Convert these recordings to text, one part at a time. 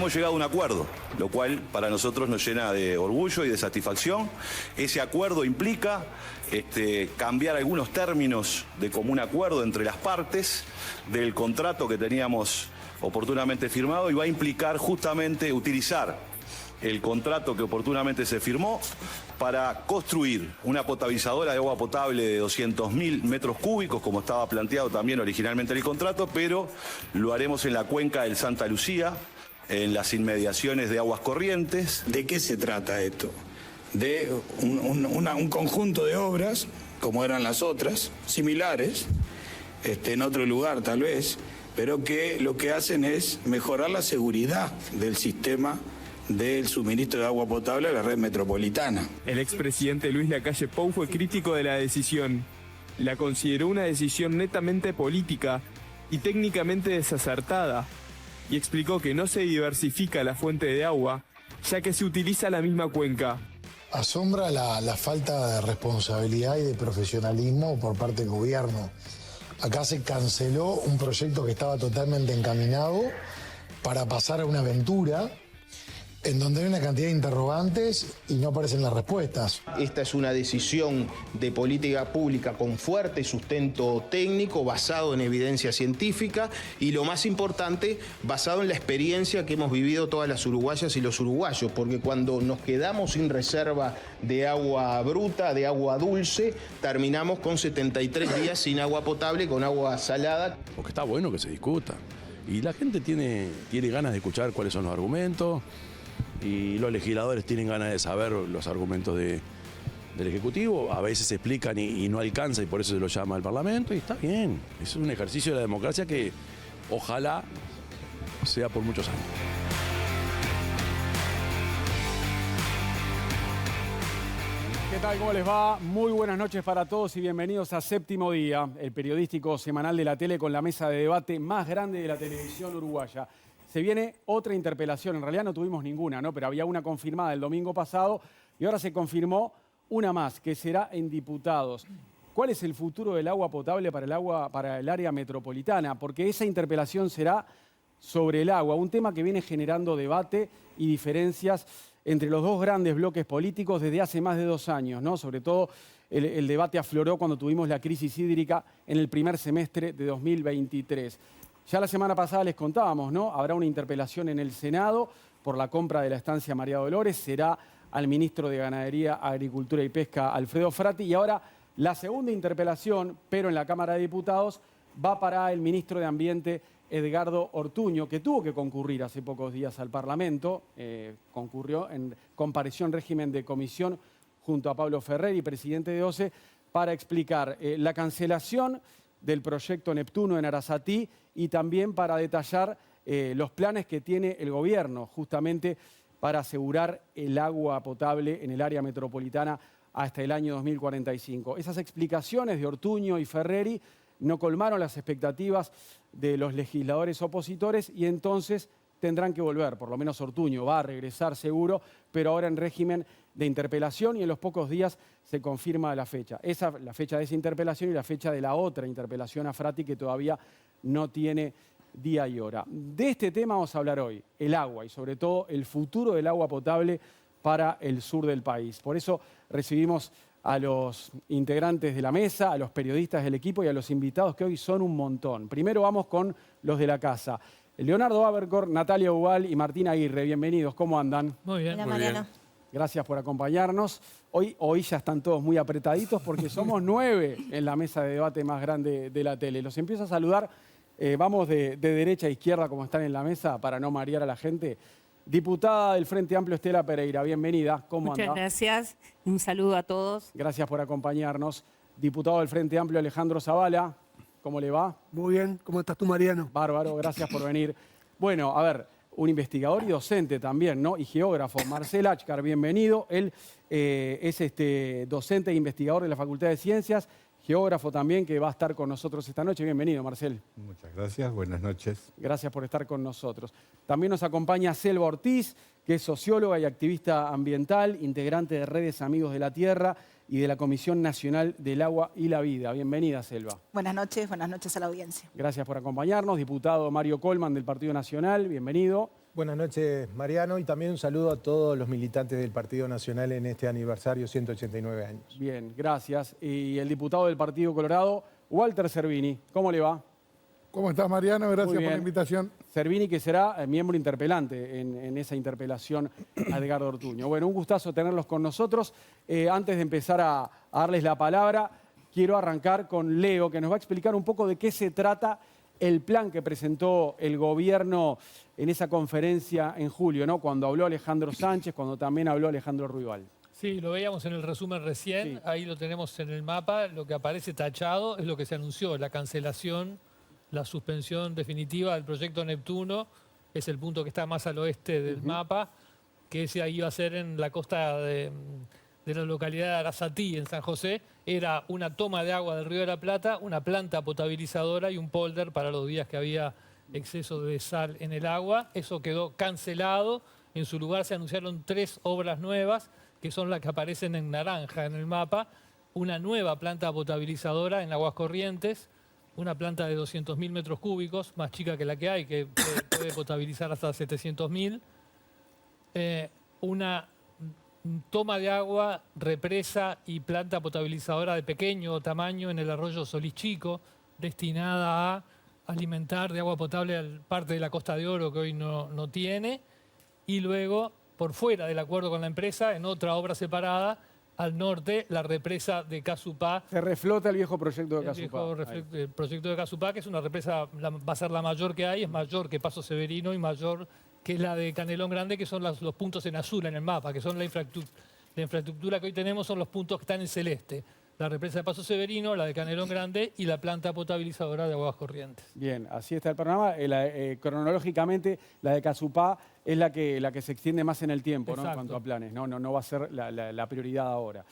hemos llegado a un acuerdo, lo cual para nosotros nos llena de orgullo y de satisfacción. Ese acuerdo implica cambiar algunos términos de común acuerdo entre las partes del contrato que teníamos oportunamente firmado y va a implicar justamente utilizar el contrato que oportunamente se firmó para construir una potabilizadora de agua potable de 200.000 metros cúbicos, como estaba planteado también originalmente en el contrato, pero lo haremos en la cuenca del Santa Lucía, en las inmediaciones de Aguas Corrientes. ¿De qué se trata esto? De un conjunto de obras, como eran las otras, similares, en otro lugar tal vez, pero que lo que hacen es mejorar la seguridad del sistema del suministro de agua potable a la red metropolitana. El expresidente Luis Lacalle Pou fue crítico de la decisión. La consideró una decisión netamente política y técnicamente desacertada, y explicó que no se diversifica la fuente de agua, ya que se utiliza la misma cuenca. Asombra la falta de responsabilidad y de profesionalismo por parte del gobierno. Acá se canceló un proyecto que estaba totalmente encaminado para pasar a una aventura en donde hay una cantidad de interrogantes y no aparecen las respuestas. Esta es una decisión de política pública con fuerte sustento técnico, basado en evidencia científica y, lo más importante, basado en la experiencia que hemos vivido todas las uruguayas y los uruguayos, porque cuando nos quedamos sin reserva de agua bruta, de agua dulce, terminamos con 73 días sin agua potable, con agua salada. Porque está bueno que se discuta. Y la gente tiene ganas de escuchar cuáles son los argumentos. Y los legisladores tienen ganas de saber los argumentos del Ejecutivo. A veces se explican y no alcanza y por eso se lo llama al Parlamento. Y está bien. Es un ejercicio de la democracia que ojalá sea por muchos años. ¿Qué tal? ¿Cómo les va? Muy buenas noches para todos y bienvenidos a Séptimo Día, el periodístico semanal de la tele con la mesa de debate más grande de la televisión uruguaya. Se viene otra interpelación, en realidad no tuvimos ninguna, ¿no? Pero había una confirmada el domingo pasado y ahora se confirmó una más, que será en diputados. ¿Cuál es el futuro del agua potable para el área metropolitana? Porque esa interpelación será sobre el agua, un tema que viene generando debate y diferencias entre los dos grandes bloques políticos desde hace más de 2 años, ¿no? Sobre todo el debate afloró cuando tuvimos la crisis hídrica en el primer semestre de 2023. Ya la semana pasada les contábamos, ¿no? Habrá una interpelación en el Senado por la compra de la estancia María Dolores, será al ministro de Ganadería, Agricultura y Pesca, Alfredo Frati, y ahora la segunda interpelación, pero en la Cámara de Diputados, va para el ministro de Ambiente, Edgardo Ortuño, que tuvo que concurrir hace pocos días al Parlamento, compareció en régimen de comisión junto a Pablo Ferreri, presidente de OCE, para explicar la cancelación del proyecto Neptuno en Arasatí y también para detallar los planes que tiene el gobierno justamente para asegurar el agua potable en el área metropolitana hasta el año 2045. Esas explicaciones de Ortuño y Ferreri no colmaron las expectativas de los legisladores opositores y entonces tendrán que volver, por lo menos Ortuño va a regresar seguro, pero ahora en régimen de interpelación y en los pocos días se confirma la fecha. La fecha de esa interpelación y la fecha de la otra interpelación a Frati que todavía no tiene día y hora. De este tema vamos a hablar hoy, el agua y sobre todo el futuro del agua potable para el sur del país. Por eso recibimos a los integrantes de la mesa, a los periodistas del equipo y a los invitados que hoy son un montón. Primero vamos con los de la casa. Leonardo Abercor, Natalia Ubal y Martín Aguirre, bienvenidos, ¿cómo andan? Muy bien. Hola, Muy Mariano. bien. Gracias por acompañarnos. Hoy ya están todos muy apretaditos porque somos 9 en la mesa de debate más grande de la tele. Los empiezo a saludar, vamos de derecha a izquierda como están en la mesa para no marear a la gente. Diputada del Frente Amplio, Estela Pereira, bienvenida, ¿cómo anda? Muchas gracias, un saludo a todos. Gracias por acompañarnos. Diputado del Frente Amplio, Alejandro Zavala, ¿cómo le va? Muy bien, ¿cómo estás tú, Mariano? Bárbaro, gracias por venir. Bueno, a ver, un investigador y docente también, ¿no? Y geógrafo, Marcel Achcar, bienvenido. Él es docente e investigador de la Facultad de Ciencias, geógrafo también, que va a estar con nosotros esta noche. Bienvenido, Marcel. Muchas gracias, buenas noches. Gracias por estar con nosotros. También nos acompaña Selva Ortiz, que es socióloga y activista ambiental, integrante de Redes Amigos de la Tierra y de la Comisión Nacional del Agua y la Vida. Bienvenida, Selva. Buenas noches a la audiencia. Gracias por acompañarnos. Diputado Mario Colman del Partido Nacional, bienvenido. Buenas noches, Mariano, y también un saludo a todos los militantes del Partido Nacional en este aniversario 189 años. Bien, gracias. Y el diputado del Partido Colorado, Walter Cervini, ¿cómo le va? ¿Cómo estás, Mariano? Gracias Muy por la bien. invitación. Cervini, que será miembro interpelante en esa interpelación a Edgardo Ortuño. Bueno, un gustazo tenerlos con nosotros. Antes de empezar a darles la palabra, quiero arrancar con Leo, que nos va a explicar un poco de qué se trata el plan que presentó el gobierno en esa conferencia en julio, ¿no? Cuando habló Alejandro Sánchez, cuando también habló Alejandro Ruibal. Sí, lo veíamos en el resumen recién, Sí. ahí lo tenemos en el mapa, lo que aparece tachado es lo que se anunció, la cancelación, la suspensión definitiva del proyecto Neptuno, es el punto que está más al oeste del mapa, que ese ahí iba a ser en la costa de la localidad de Arasatí, en San José. Era una toma de agua del Río de la Plata, una planta potabilizadora y un polder para los días que había exceso de sal en el agua. Eso quedó cancelado. En su lugar se anunciaron 3 obras nuevas, que son las que aparecen en naranja en el mapa. Una nueva planta potabilizadora en Aguas Corrientes, una planta de 200.000 metros cúbicos, más chica que la que hay, que puede potabilizar hasta 700.000. Una toma de agua, represa y planta potabilizadora de pequeño tamaño en el arroyo Solís Chico, destinada a alimentar de agua potable a parte de la Costa de Oro que hoy no tiene. Y luego, por fuera del acuerdo con la empresa, en otra obra separada, al norte, la represa de Casupá. Se reflota el viejo proyecto de Casupá. El proyecto de Casupá, que es una represa, va a ser la mayor que hay, es mayor que Paso Severino y mayor que la de Canelón Grande, que son los puntos en azul en el mapa, que son la infraestructura que hoy tenemos, son los puntos que están en celeste. La represa de Paso Severino, la de Canelón Grande y la planta potabilizadora de Aguas Corrientes. Bien, así está el programa. Cronológicamente, la de Casupá es la que se extiende más en el tiempo, ¿no? En cuanto a planes. No va a ser la prioridad ahora.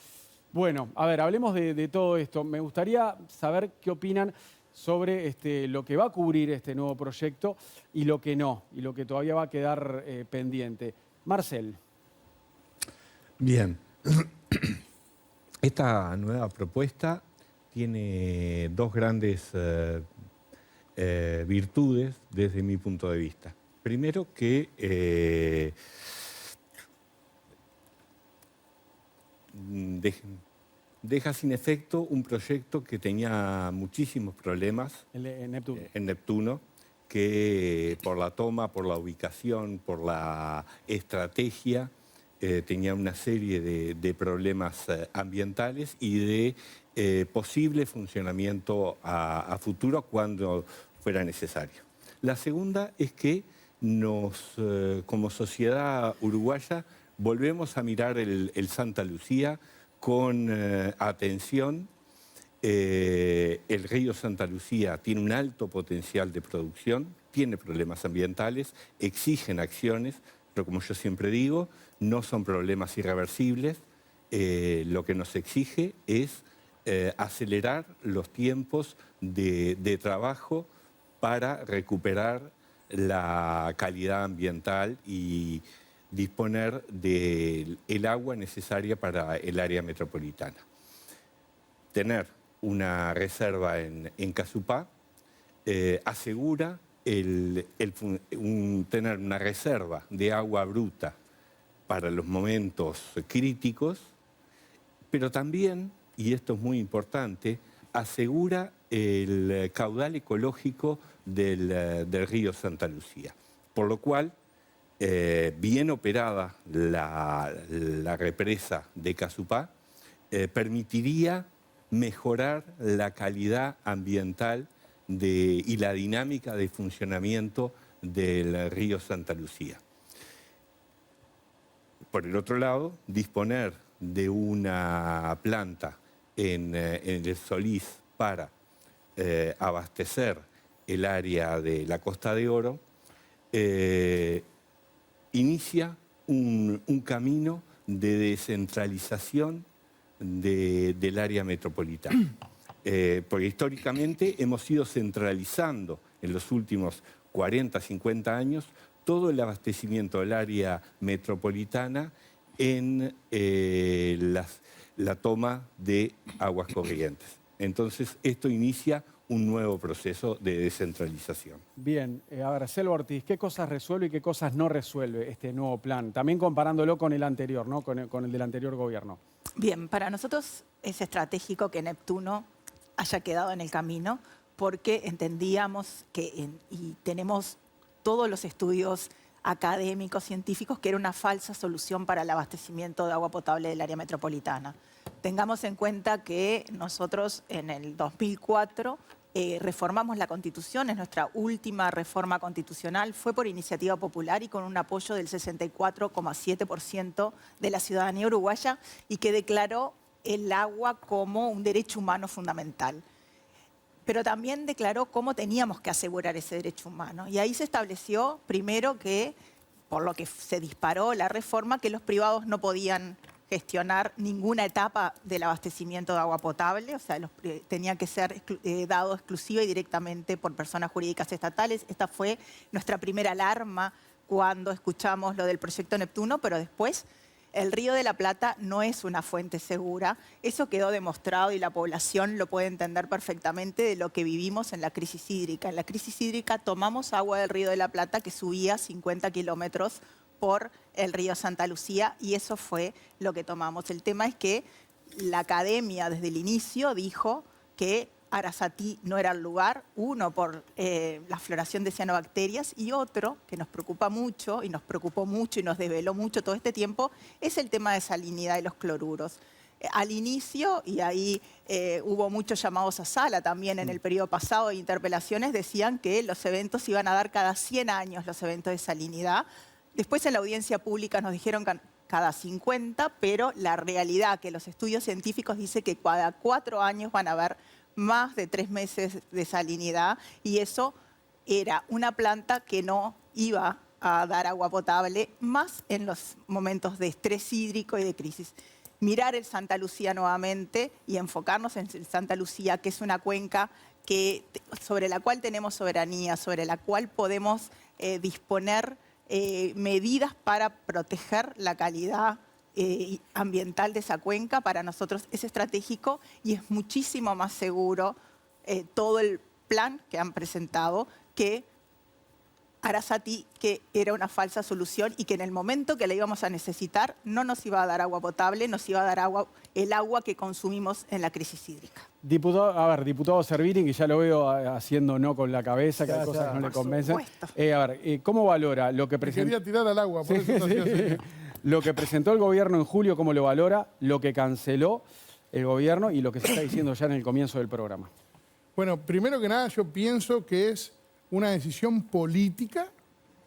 Bueno, a ver, hablemos de todo esto. Me gustaría saber qué opinan sobre lo que va a cubrir este nuevo proyecto y lo que no, y lo que todavía va a quedar pendiente. Marcel. Bien. Esta nueva propuesta tiene dos grandes virtudes desde mi punto de vista. Primero, que deja sin efecto un proyecto que tenía muchísimos problemas En Neptuno. en Neptuno, que por la toma, por la ubicación, por la estrategia, tenía una serie de problemas ambientales y de posible funcionamiento a futuro cuando fuera necesario. La segunda es que como sociedad uruguaya, volvemos a mirar el Santa Lucía con atención. El río Santa Lucía tiene un alto potencial de producción, tiene problemas ambientales, exigen acciones, pero como yo siempre digo, no son problemas irreversibles. Lo que nos exige es acelerar los tiempos de trabajo para recuperar la calidad ambiental y disponer del agua necesaria para el área metropolitana. Tener una reserva en Casupá asegura tener una reserva de agua bruta para los momentos críticos, pero también, y esto es muy importante, asegura el caudal ecológico del río Santa Lucía. Por lo cual, bien operada la represa de Casupá, permitiría mejorar la calidad ambiental y la dinámica de funcionamiento del río Santa Lucía. Por el otro lado, disponer de una planta en el Solís para abastecer el área de la Costa de Oro inicia un camino de descentralización del área metropolitana. Porque históricamente hemos ido centralizando en los últimos 40, 50 años todo el abastecimiento del área metropolitana en la toma de Aguas Corrientes. Entonces, esto inicia un nuevo proceso de descentralización. Bien, a ver, Selva Ortiz, ¿qué cosas resuelve y qué cosas no resuelve este nuevo plan? También comparándolo con el anterior, ¿no? Con el del anterior gobierno. Bien, para nosotros es estratégico que Neptuno haya quedado en el camino porque entendíamos y tenemos todos los estudios académicos, científicos, que era una falsa solución para el abastecimiento de agua potable del área metropolitana. Tengamos en cuenta que nosotros en el 2004 reformamos la Constitución, es nuestra última reforma constitucional, fue por iniciativa popular y con un apoyo del 64,7% de la ciudadanía uruguaya y que declaró el agua como un derecho humano fundamental. Pero también declaró cómo teníamos que asegurar ese derecho humano. Y ahí se estableció, primero, que, por lo que se disparó la reforma, que los privados no podían gestionar ninguna etapa del abastecimiento de agua potable, o sea, tenía que ser dado exclusiva y directamente por personas jurídicas estatales. Esta fue nuestra primera alarma cuando escuchamos lo del proyecto Neptuno, pero después el Río de la Plata no es una fuente segura. Eso quedó demostrado y la población lo puede entender perfectamente de lo que vivimos en la crisis hídrica. En la crisis hídrica tomamos agua del Río de la Plata que subía 50 kilómetros por el río Santa Lucía y eso fue lo que tomamos. El tema es que la academia desde el inicio dijo que Arasatí no era el lugar, uno por la floración de cianobacterias y otro que nos preocupa mucho y nos preocupó mucho y nos desveló mucho todo este tiempo es el tema de salinidad y los cloruros. Al inicio, y ahí hubo muchos llamados a sala también en el periodo pasado de interpelaciones, decían que los eventos iban a dar cada 100 años, los eventos de salinidad. Después en la audiencia pública nos dijeron cada 50, pero la realidad que los estudios científicos dicen que cada 4 años van a haber más de 3 meses de salinidad y eso era una planta que no iba a dar agua potable más en los momentos de estrés hídrico y de crisis. Mirar el Santa Lucía nuevamente y enfocarnos en el Santa Lucía, que es una cuenca sobre la cual tenemos soberanía, sobre la cual podemos disponer medidas para proteger la calidad ambiental de esa cuenca. Para nosotros es estratégico y es muchísimo más seguro todo el plan que han presentado que Arasatí, que era una falsa solución y que en el momento que la íbamos a necesitar no nos iba a dar agua potable, nos iba a dar el agua que consumimos en la crisis hídrica. Diputado Servini, que ya lo veo haciendo no con la cabeza, que hay cosas que no le convencen. ¿Cómo valora lo que presentó? Quería tirar al agua, por eso sí. Lo que presentó el gobierno en julio, ¿cómo lo valora? Lo que canceló el gobierno y lo que se está diciendo ya en el comienzo del programa. Bueno, primero que nada yo pienso que es una decisión política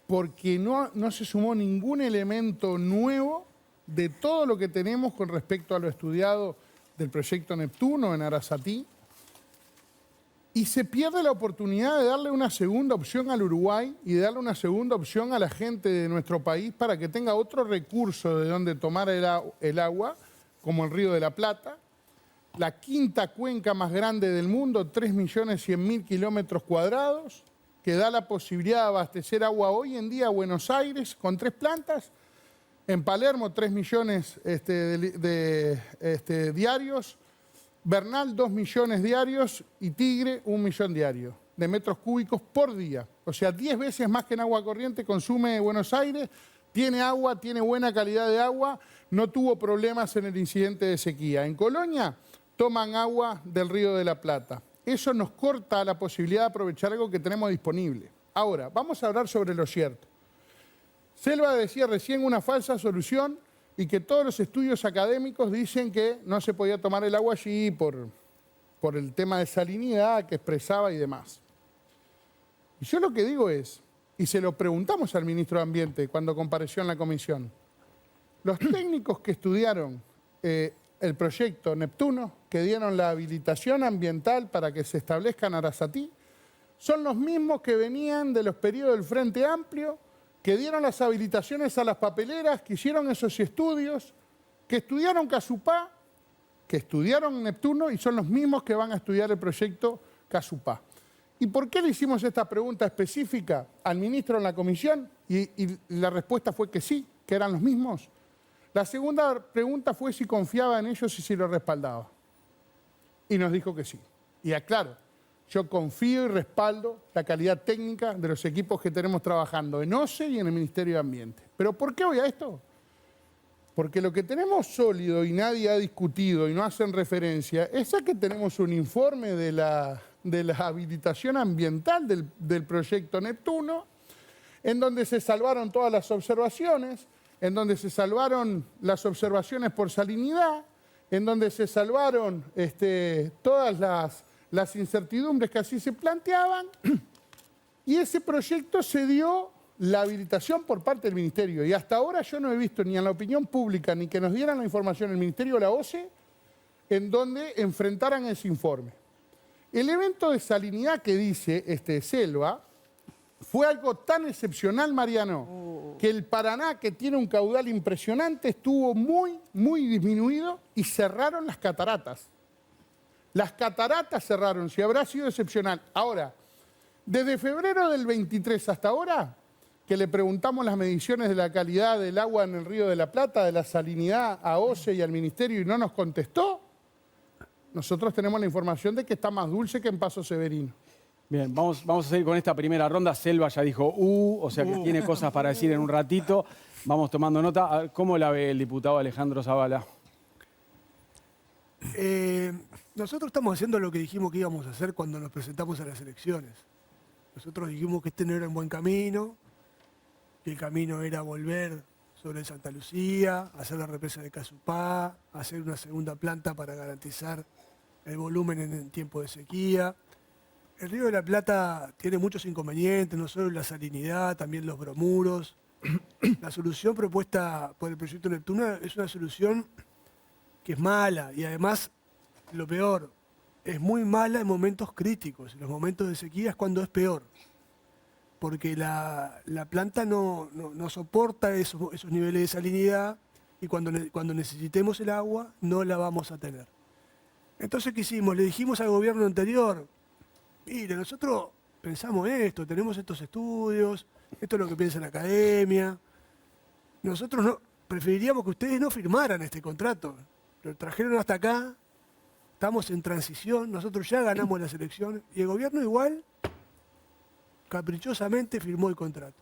porque no se sumó ningún elemento nuevo de todo lo que tenemos con respecto a lo estudiado del proyecto Neptuno en Arasatí y se pierde la oportunidad de darle una segunda opción al Uruguay y de darle una segunda opción a la gente de nuestro país para que tenga otro recurso de donde tomar el agua, como el Río de la Plata, la quinta cuenca más grande del mundo, 3.100.000 kilómetros cuadrados, que da la posibilidad de abastecer agua hoy en día a Buenos Aires con 3 plantas, en Palermo 3 millones diarios, Bernal 2 millones diarios y Tigre 1 millón diario de metros cúbicos por día. O sea, 10 veces más que en agua corriente consume Buenos Aires, tiene agua, tiene buena calidad de agua, no tuvo problemas en el incidente de sequía. En Colonia toman agua del Río de la Plata. Eso nos corta la posibilidad de aprovechar algo que tenemos disponible. Ahora, vamos a hablar sobre lo cierto. Selva decía recién una falsa solución y que todos los estudios académicos dicen que no se podía tomar el agua allí por el tema de salinidad que expresaba y demás. Y yo lo que digo es, y se lo preguntamos al ministro de Ambiente cuando compareció en la comisión, los técnicos que estudiaron el proyecto Neptuno, que dieron la habilitación ambiental para que se establezca en Arasatí, son los mismos que venían de los periodos del Frente Amplio, que dieron las habilitaciones a las papeleras, que hicieron esos estudios, que estudiaron Casupá, que estudiaron Neptuno y son los mismos que van a estudiar el proyecto Casupá. ¿Y por qué le hicimos esta pregunta específica al ministro en la comisión? Y la respuesta fue que sí, que eran los mismos. La segunda pregunta fue si confiaba en ellos y si lo respaldaba. Y nos dijo que sí. Y aclaro, yo confío y respaldo la calidad técnica de los equipos que tenemos trabajando en OCE y en el Ministerio de Ambiente. ¿Pero por qué voy a esto? Porque lo que tenemos sólido y nadie ha discutido y no hacen referencia es a que tenemos un informe de la habilitación ambiental del proyecto Neptuno, en donde se salvaron todas las observaciones, en donde se salvaron las observaciones por salinidad, en donde se salvaron todas las incertidumbres que así se planteaban, y ese proyecto se dio la habilitación por parte del Ministerio. Y hasta ahora yo no he visto ni en la opinión pública ni que nos dieran la información el Ministerio o la OCE en donde enfrentaran ese informe. El evento de salinidad que dice Selva fue algo tan excepcional, Mariano, que el Paraná, que tiene un caudal impresionante, estuvo muy, muy disminuido y cerraron las cataratas. Las cataratas cerraron, si habrá sido excepcional. Ahora, desde febrero del 23 hasta ahora, que le preguntamos las mediciones de la calidad del agua en el Río de la Plata, de la salinidad a OCE y al Ministerio y no nos contestó, nosotros tenemos la información de que está más dulce que en Paso Severino. Bien, vamos a seguir con esta primera ronda. Selva ya dijo o sea que tiene cosas para decir en un ratito. Vamos tomando nota. A ver, ¿cómo la ve el diputado Alejandro Zavala? Nosotros estamos haciendo lo que dijimos que íbamos a hacer cuando nos presentamos a las elecciones. Nosotros dijimos que este no era un buen camino, que el camino era volver sobre Santa Lucía, hacer la represa de Casupá, hacer una segunda planta para garantizar el volumen en tiempo de sequía. El Río de la Plata tiene muchos inconvenientes, no solo la salinidad, también los bromuros. La solución propuesta por el proyecto Neptuno es una solución que es mala y además, lo peor, es muy mala en momentos críticos. En los momentos de sequía es cuando es peor, porque la planta no soporta esos niveles de salinidad y cuando necesitemos el agua no la vamos a tener. Entonces, ¿qué hicimos? Le dijimos al gobierno anterior, mire, nosotros pensamos esto, tenemos estos estudios, esto es lo que piensa la academia. Nosotros preferiríamos que ustedes no firmaran este contrato. Lo trajeron hasta acá, estamos en transición, nosotros ya ganamos las elecciones y el gobierno igual, caprichosamente, firmó el contrato.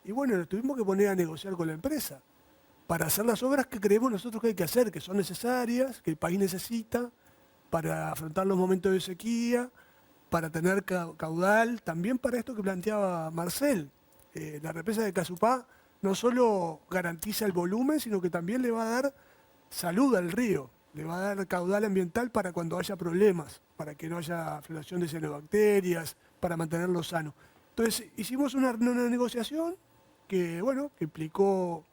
Y bueno, nos tuvimos que poner a negociar con la empresa para hacer las obras que creemos nosotros que hay que hacer, que son necesarias, que el país necesita para afrontar los momentos de sequía, para tener caudal, también para esto que planteaba Marcel. La represa de Casupá no solo garantiza el volumen, sino que también le va a dar salud al río, le va a dar caudal ambiental para cuando haya problemas, para que no haya floración de cianobacterias, para mantenerlo sano. Entonces hicimos una negociación que, bueno, que implicó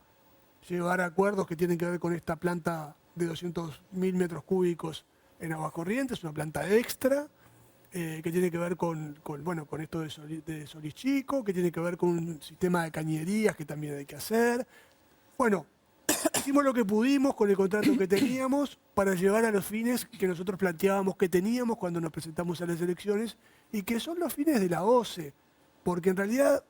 llevar a acuerdos que tienen que ver con esta planta de 200.000 metros cúbicos en aguas corrientes, una planta extra, que tiene que ver con esto de Solís Chico, que tiene que ver con un sistema de cañerías que también hay que hacer. Bueno, hicimos lo que pudimos con el contrato que teníamos para llegar a los fines que nosotros planteábamos que teníamos cuando nos presentamos a las elecciones y que son los fines de la OCE, porque en realidad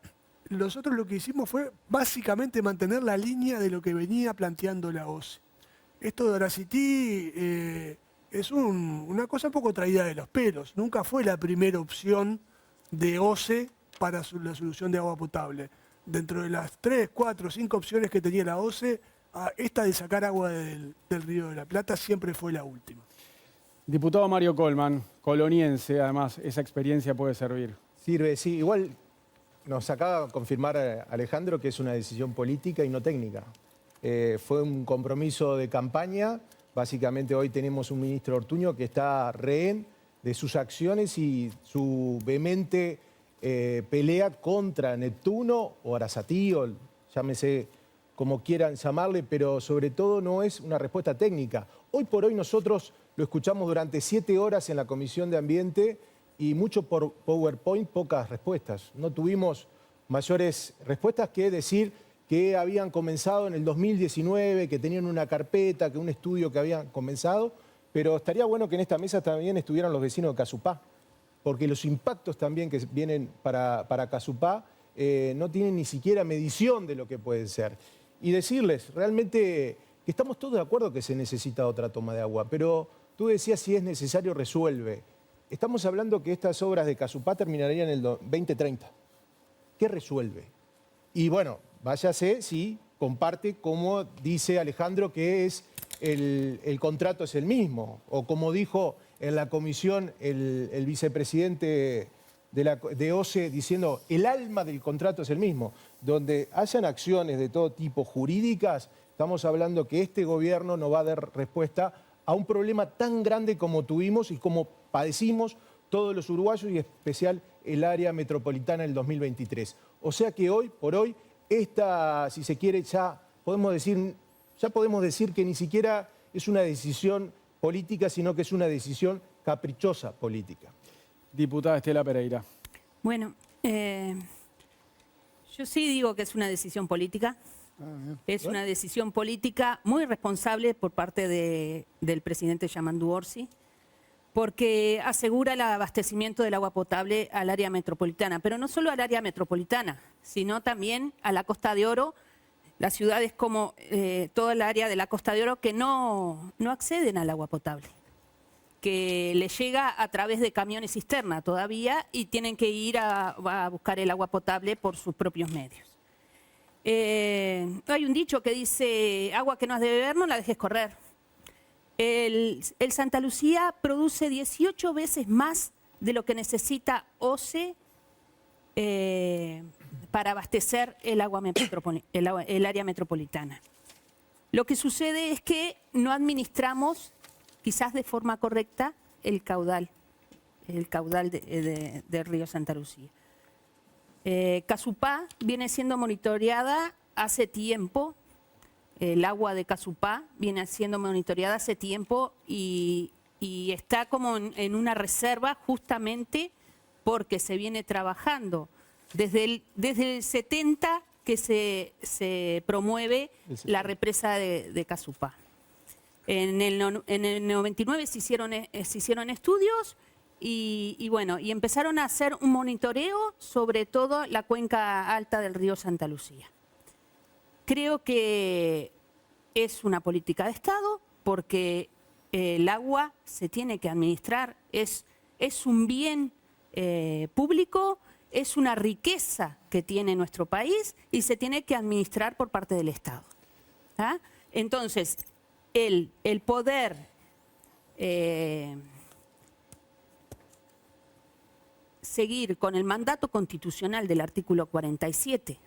nosotros lo que hicimos fue básicamente mantener la línea de lo que venía planteando la OCE. Esto de Aracití es una cosa un poco traída de los pelos. Nunca fue la primera opción de OCE para la solución de agua potable. Dentro de las 3, 4, 5 opciones que tenía la OCE, esta de sacar agua del Río de la Plata siempre fue la última. Diputado Mario Colman, coloniense, además, esa experiencia puede servir. Sirve, sí. Igual nos acaba de confirmar Alejandro que es una decisión política y no técnica. Fue un compromiso de campaña. Básicamente hoy tenemos un ministro Ortuño que está rehén de sus acciones y su vehemente pelea contra Neptuno o Arasatí, o llámese como quieran llamarle, pero sobre todo no es una respuesta técnica. Hoy por hoy nosotros lo escuchamos durante 7 horas en la Comisión de Ambiente y mucho por PowerPoint, pocas respuestas. No tuvimos mayores respuestas que decir que habían comenzado en el 2019, que tenían una carpeta, que un estudio que habían comenzado, pero estaría bueno que en esta mesa también estuvieran los vecinos de Casupá, porque los impactos también que vienen para Casupá no tienen ni siquiera medición de lo que pueden ser. Y decirles, realmente, que estamos todos de acuerdo que se necesita otra toma de agua, pero tú decías si es necesario resuelve. estamos hablando que estas obras de Casupá terminarían en el 2030. ¿Qué resuelve? Y bueno, váyase si comparte como dice Alejandro que es el contrato es el mismo, o como dijo en la comisión el vicepresidente de OCE diciendo el alma del contrato es el mismo. Donde hayan acciones de todo tipo jurídicas, estamos hablando que este gobierno no va a dar respuesta a un problema tan grande como tuvimos y como padecimos todos los uruguayos y en especial el área metropolitana en el 2023. O sea que hoy por hoy, esta, si se quiere, ya podemos decir que ni siquiera es una decisión política, sino que es una decisión caprichosa política. Diputada Estela Pereira. Bueno, yo sí digo que es una decisión política. Es una decisión política muy responsable por parte del presidente Yamandu Orsi, porque asegura el abastecimiento del agua potable al área metropolitana, pero no solo al área metropolitana, sino también a la Costa de Oro, las ciudades como toda el área de la Costa de Oro que no acceden al agua potable, que les llega a través de camiones cisterna todavía y tienen que ir a buscar el agua potable por sus propios medios. Hay un dicho que dice, agua que no has de beber no la dejes correr. El Santa Lucía produce 18 veces más de lo que necesita OCE para abastecer el área metropolitana. Lo que sucede es que no administramos, quizás de forma correcta, el caudal del río Santa Lucía. Casupá viene siendo monitoreada hace tiempo. El agua de Casupá viene siendo monitoreada hace tiempo y está como en una reserva justamente porque se viene trabajando. Desde el 70 que se promueve la represa de Casupá. En el 99 se hicieron estudios y bueno, y empezaron a hacer un monitoreo sobre todo la cuenca alta del río Santa Lucía. Creo que es una política de Estado porque el agua se tiene que administrar, es un bien público, es una riqueza que tiene nuestro país y se tiene que administrar por parte del Estado. ¿Ah? Entonces, el poder seguir con el mandato constitucional del artículo 47,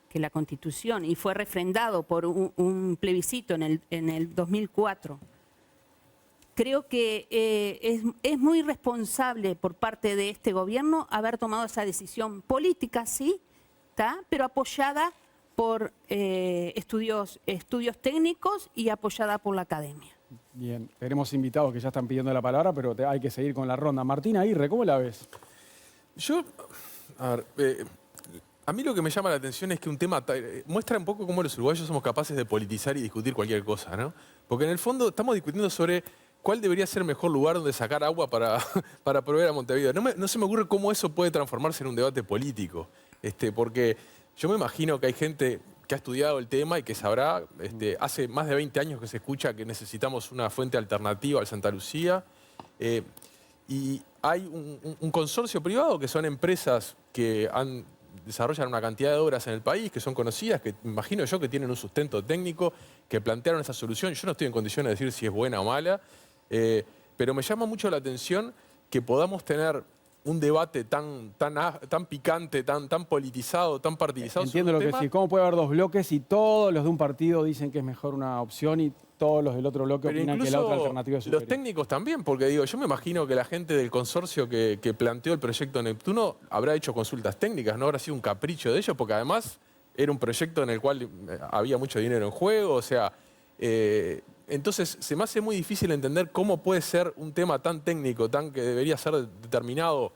que la Constitución, y fue refrendado por un plebiscito en el 2004, creo que es muy responsable por parte de este gobierno haber tomado esa decisión política, sí, pero apoyada por estudios técnicos y apoyada por la academia. Bien, tenemos invitados que ya están pidiendo la palabra, pero hay que seguir con la ronda. Martín Aguirre, ¿cómo la ves? A mí lo que me llama la atención es que un tema muestra un poco cómo los uruguayos somos capaces de politizar y discutir cualquier cosa, ¿no? Porque en el fondo estamos discutiendo sobre cuál debería ser el mejor lugar donde sacar agua para proveer a Montevideo. No se me ocurre cómo eso puede transformarse en un debate político, porque yo me imagino que hay gente que ha estudiado el tema y que sabrá, hace más de 20 años que se escucha que necesitamos una fuente alternativa al Santa Lucía, y hay un consorcio privado que son empresas que desarrollan una cantidad de obras en el país, que son conocidas, que imagino yo que tienen un sustento técnico, que plantearon esa solución. Yo no estoy en condiciones de decir si es buena o mala, pero me llama mucho la atención que podamos tener un debate tan picante, tan politizado, tan partidizado. Entiendo lo que decís. ¿Cómo puede haber dos bloques y todos los de un partido dicen que es mejor una opción y todos los del otro bloque opinan que la otra alternativa es superior? Los técnicos también, porque digo, yo me imagino que la gente del consorcio que planteó el proyecto Neptuno habrá hecho consultas técnicas, no habrá sido un capricho de ellos, porque además era un proyecto en el cual había mucho dinero en juego, o sea, entonces se me hace muy difícil entender cómo puede ser un tema tan técnico, que debería ser determinado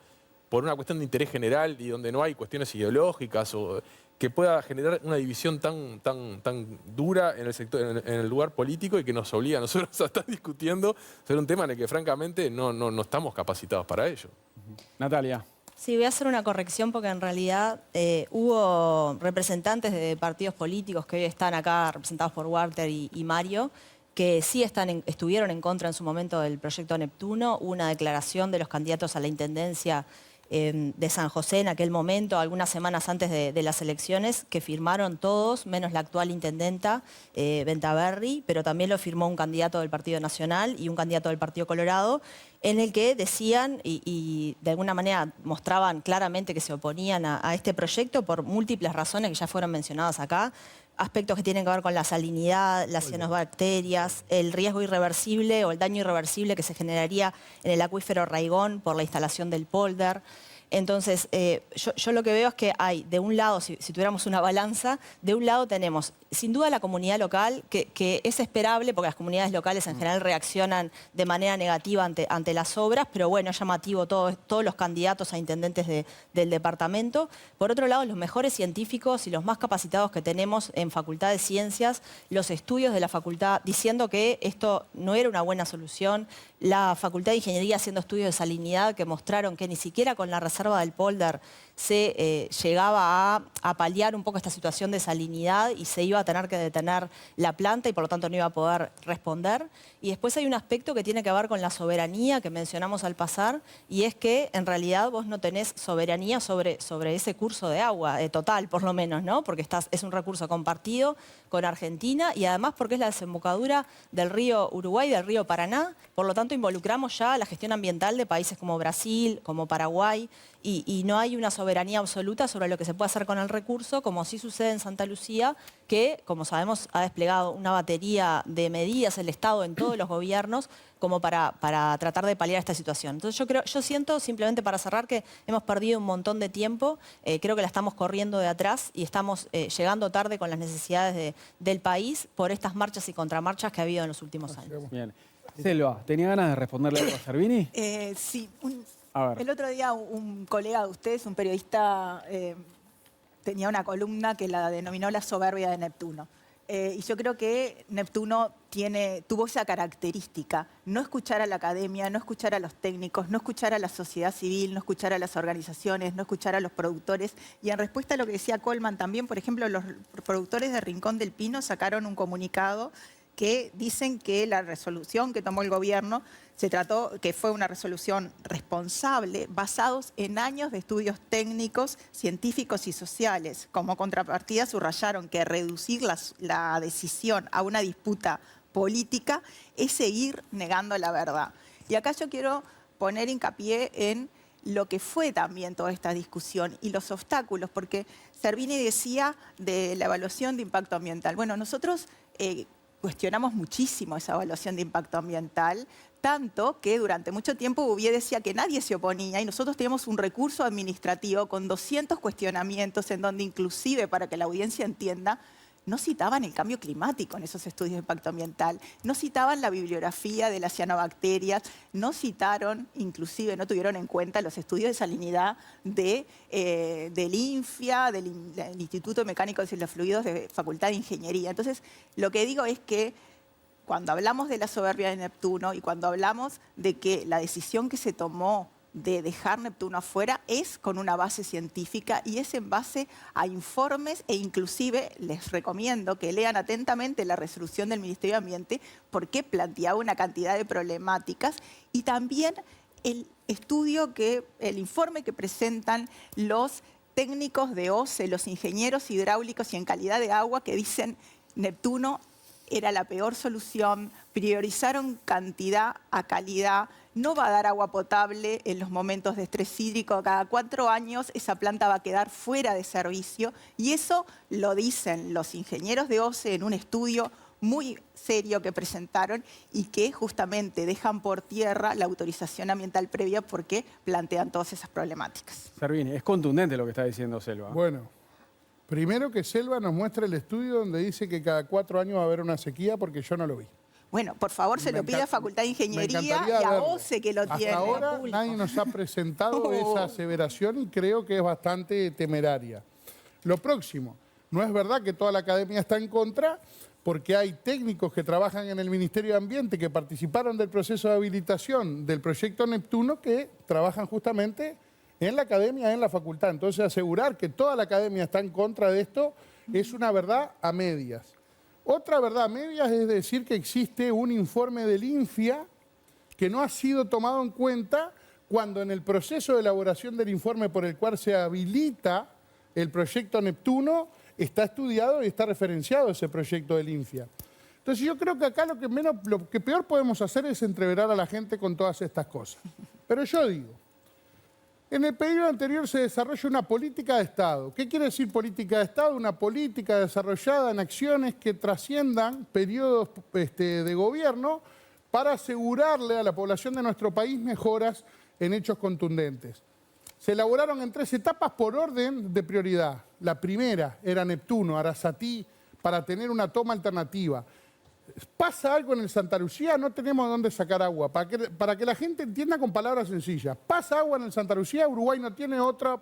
por una cuestión de interés general y donde no hay cuestiones ideológicas, o que pueda generar una división tan dura en el sector, en el lugar político, y que nos obliga a nosotros a estar discutiendo sobre un tema en el que francamente no estamos capacitados para ello. Natalia. Sí, voy a hacer una corrección porque en realidad hubo representantes de partidos políticos que hoy están acá representados por Walter y Mario, que sí estuvieron en contra en su momento del proyecto Neptuno. Hubo una declaración de los candidatos a la intendencia de San José en aquel momento, algunas semanas antes de las elecciones, que firmaron todos, menos la actual intendenta, Bentaberri, pero también lo firmó un candidato del Partido Nacional y un candidato del Partido Colorado, en el que decían y de alguna manera mostraban claramente que se oponían a este proyecto por múltiples razones que ya fueron mencionadas acá. Aspectos que tienen que ver con la salinidad, las cianobacterias, el riesgo irreversible o el daño irreversible que se generaría en el acuífero Raigón por la instalación del polder. Entonces, yo lo que veo es que hay, de un lado, si tuviéramos una balanza, de un lado tenemos, sin duda, la comunidad local, que es esperable, porque las comunidades locales en general reaccionan de manera negativa ante las obras, pero bueno, es llamativo todos los candidatos a intendentes del departamento. Por otro lado, los mejores científicos y los más capacitados que tenemos en Facultad de Ciencias, los estudios de la facultad diciendo que esto no era una buena solución, la Facultad de Ingeniería haciendo estudios de salinidad que mostraron que ni siquiera con la reserva del polder se llegaba a paliar un poco esta situación de salinidad y se iba a tener que detener la planta y por lo tanto no iba a poder responder. Y después hay un aspecto que tiene que ver con la soberanía que mencionamos al pasar, y es que en realidad vos no tenés soberanía sobre ese curso de agua, total por lo menos, ¿no? Porque es un recurso compartido con Argentina y además porque es la desembocadura del río Uruguay y del río Paraná, por lo tanto involucramos ya la gestión ambiental de países como Brasil, como Paraguay, y no hay una soberanía absoluta sobre lo que se puede hacer con el recurso, como sí sucede en Santa Lucía, que, como sabemos, ha desplegado una batería de medidas el Estado en todos los gobiernos como para tratar de paliar esta situación. Entonces yo siento, simplemente para cerrar, que hemos perdido un montón de tiempo, creo que la estamos corriendo de atrás y estamos llegando tarde con las necesidades del país por estas marchas y contramarchas que ha habido en los últimos años. Bien. Selva, ¿tenía ganas de responderle algo a Servini? Sí. A ver. El otro día un colega de ustedes, un periodista, tenía una columna que la denominó La soberbia de Neptuno. Y yo creo que Neptuno tuvo esa característica, no escuchar a la academia, no escuchar a los técnicos, no escuchar a la sociedad civil, no escuchar a las organizaciones, no escuchar a los productores. Y en respuesta a lo que decía Colman también, por ejemplo, los productores de Rincón del Pino sacaron un comunicado que dicen que la resolución que tomó el gobierno que fue una resolución responsable, basados en años de estudios técnicos, científicos y sociales. Como contrapartida subrayaron que reducir la decisión a una disputa política es seguir negando la verdad. Y acá yo quiero poner hincapié en lo que fue también toda esta discusión y los obstáculos, porque Servini decía de la evaluación de impacto ambiental. Bueno, nosotros cuestionamos muchísimo esa evaluación de impacto ambiental, tanto que durante mucho tiempo Bouvier decía que nadie se oponía y nosotros teníamos un recurso administrativo con 200 cuestionamientos en donde inclusive, para que la audiencia entienda, no citaban el cambio climático en esos estudios de impacto ambiental, no citaban la bibliografía de las cianobacterias, no citaron, inclusive no tuvieron en cuenta los estudios de salinidad del INFIA, del Instituto Mecánico de Fluidos de Facultad de Ingeniería. Entonces, lo que digo es que cuando hablamos de la soberbia de Neptuno y cuando hablamos de que la decisión que se tomó de dejar Neptuno afuera es con una base científica y es en base a informes e inclusive les recomiendo que lean atentamente la resolución del Ministerio de Ambiente porque planteaba una cantidad de problemáticas y también el informe que presentan los técnicos de OCE, los ingenieros hidráulicos y en calidad de agua que dicen Neptuno era la peor solución, priorizaron cantidad a calidad, no va a dar agua potable en los momentos de estrés hídrico, cada 4 años esa planta va a quedar fuera de servicio y eso lo dicen los ingenieros de OCE en un estudio muy serio que presentaron y que justamente dejan por tierra la autorización ambiental previa porque plantean todas esas problemáticas. Servini, es contundente lo que está diciendo Selva. Bueno, primero que Selva nos muestre el estudio donde dice que cada 4 años va a haber una sequía porque yo no lo vi. Bueno, por favor, se lo pide a Facultad de Ingeniería y a OCE que lo tiene. Hasta ahora nadie nos ha presentado esa aseveración y creo que es bastante temeraria. Lo próximo, no es verdad que toda la academia está en contra, porque hay técnicos que trabajan en el Ministerio de Ambiente que participaron del proceso de habilitación del proyecto Neptuno que trabajan justamente en la academia, en la facultad. Entonces, asegurar que toda la academia está en contra de esto es una verdad a medias. Otra verdad media es decir que existe un informe del INFIA que no ha sido tomado en cuenta cuando en el proceso de elaboración del informe por el cual se habilita el proyecto Neptuno está estudiado y está referenciado ese proyecto del INFIA. Entonces yo creo que acá lo que peor podemos hacer es entreverar a la gente con todas estas cosas. Pero yo digo, en el periodo anterior se desarrolla una política de Estado. ¿Qué quiere decir política de Estado? Una política desarrollada en acciones que trasciendan periodos de gobierno para asegurarle a la población de nuestro país mejoras en hechos contundentes. Se elaboraron en 3 etapas por orden de prioridad. La primera era Neptuno, Arasatí, para tener una toma alternativa. Pasa algo en el Santa Lucía, no tenemos dónde sacar agua. Para que la gente entienda con palabras sencillas. Pasa agua en el Santa Lucía, Uruguay no tiene otra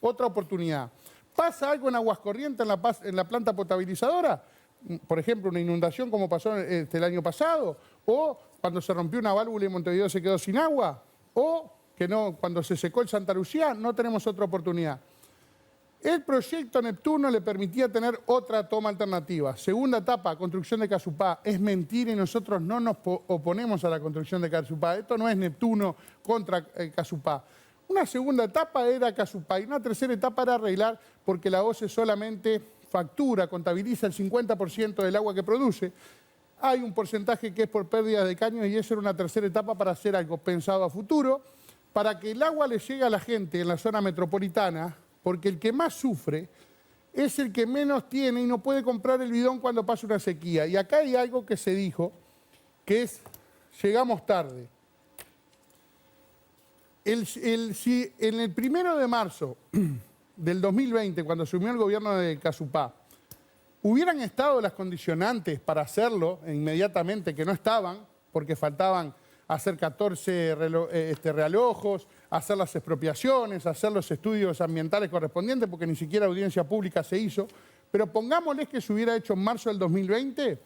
oportunidad. Pasa algo en Aguas Corrientes, en la planta potabilizadora, por ejemplo, una inundación como pasó el año pasado, o cuando se rompió una válvula y Montevideo se quedó sin agua, o que no, cuando se secó el Santa Lucía, no tenemos otra oportunidad. El proyecto Neptuno le permitía tener otra toma alternativa. Segunda etapa, construcción de Casupá. Es mentira y nosotros no nos oponemos a la construcción de Casupá. Esto no es Neptuno contra Casupá. Una segunda etapa era Casupá y una tercera etapa era arreglar porque la OCE solamente factura, contabiliza el 50% del agua que produce. Hay un porcentaje que es por pérdidas de caños y eso era una tercera etapa para hacer algo pensado a futuro, para que el agua le llegue a la gente en la zona metropolitana, porque el que más sufre es el que menos tiene y no puede comprar el bidón cuando pasa una sequía. Y acá hay algo que se dijo, que es, llegamos tarde. Si en el 1 de marzo del 2020, cuando asumió el gobierno de Casupá, hubieran estado las condicionantes para hacerlo inmediatamente, que no estaban, porque faltaban hacer 14 realojos, hacer las expropiaciones, hacer los estudios ambientales correspondientes, porque ni siquiera audiencia pública se hizo. Pero pongámosles que se hubiera hecho en marzo del 2020,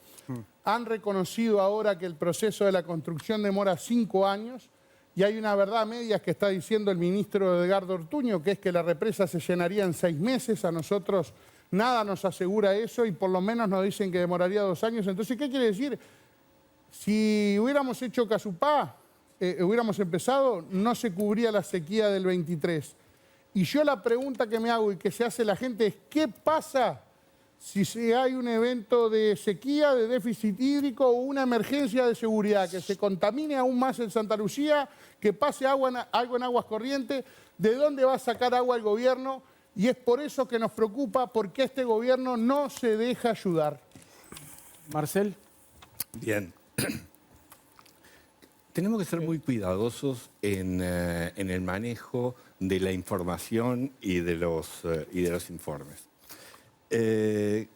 han reconocido ahora que el proceso de la construcción demora 5 años, y hay una verdad media que está diciendo el ministro Edgardo Ortuño, que es que la represa se llenaría en 6 meses, a nosotros nada nos asegura eso, y por lo menos nos dicen que demoraría 2 años. Entonces, ¿qué quiere decir? Si hubiéramos hecho Casupá, hubiéramos empezado, no se cubría la sequía del 23. Y yo la pregunta que me hago y que se hace la gente es, ¿qué pasa si hay un evento de sequía, de déficit hídrico o una emergencia de seguridad, que se contamine aún más en Santa Lucía, que pase algo en Aguas Corrientes? ¿De dónde va a sacar agua el gobierno? Y es por eso que nos preocupa, porque este gobierno no se deja ayudar. Marcel. Bien. Tenemos que ser muy cuidadosos en el manejo de la información y de los informes. ¿Qué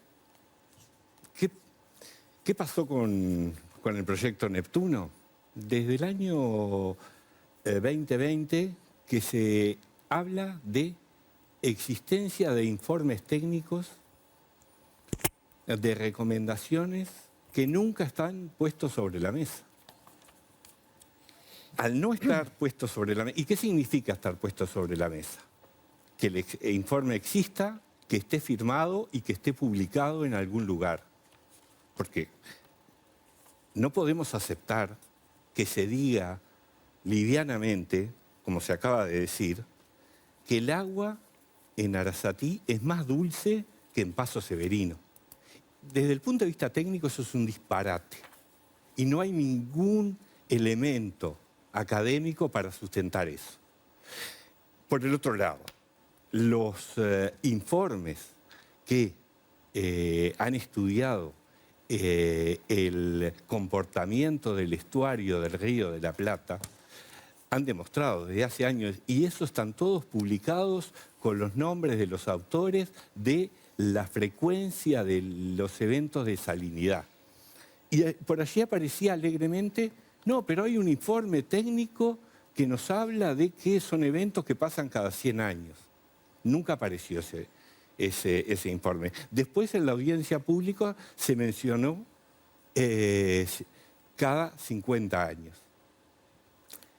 pasó con el proyecto Neptuno? Desde el año 2020 que se habla de existencia de informes técnicos, de recomendaciones que nunca están puestos sobre la mesa. Al no estar puestos sobre la mesa, ¿y qué significa estar puestos sobre la mesa? Que el informe exista, que esté firmado y que esté publicado en algún lugar. Porque no podemos aceptar que se diga livianamente, como se acaba de decir, que el agua en Arasatí es más dulce que en Paso Severino. Desde el punto de vista técnico eso es un disparate. Y no hay ningún elemento académico para sustentar eso. Por el otro lado, los informes que han estudiado el comportamiento del estuario del Río de la Plata han demostrado desde hace años, y eso están todos publicados con los nombres de los autores, de la frecuencia de los eventos de salinidad. Y por allí aparecía alegremente, no, pero hay un informe técnico que nos habla de que son eventos que pasan cada 100 años. Nunca apareció ese informe. Después en la audiencia pública se mencionó cada 50 años.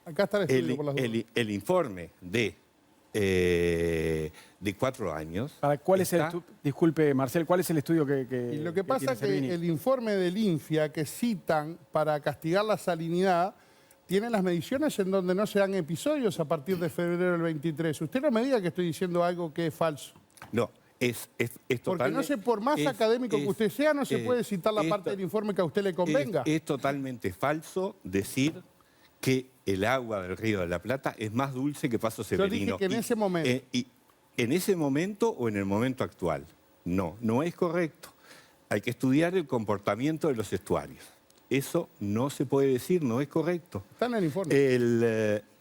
Acá está el estudio por las dudas. El informe de 4 años. ¿Cuál es disculpe, Marcel, ¿cuál es el estudio que Y lo que pasa es que tiene Servini? el informe del INFIA que citan para castigar la salinidad tiene las mediciones en donde no se dan episodios a partir de febrero del 23. Usted no me diga que estoy diciendo algo que es falso. No, es Porque totalmente... no sé, por más académico que usted sea, no se puede citar la parte del informe que a usted le convenga. Es totalmente falso decir que el agua del Río de la Plata es más dulce que Paso Severino. Yo dije que en ese momento. ¿En ese momento o en el momento actual? No, no es correcto. Hay que estudiar el comportamiento de los estuarios. Eso no se puede decir, no es correcto. Está en el informe.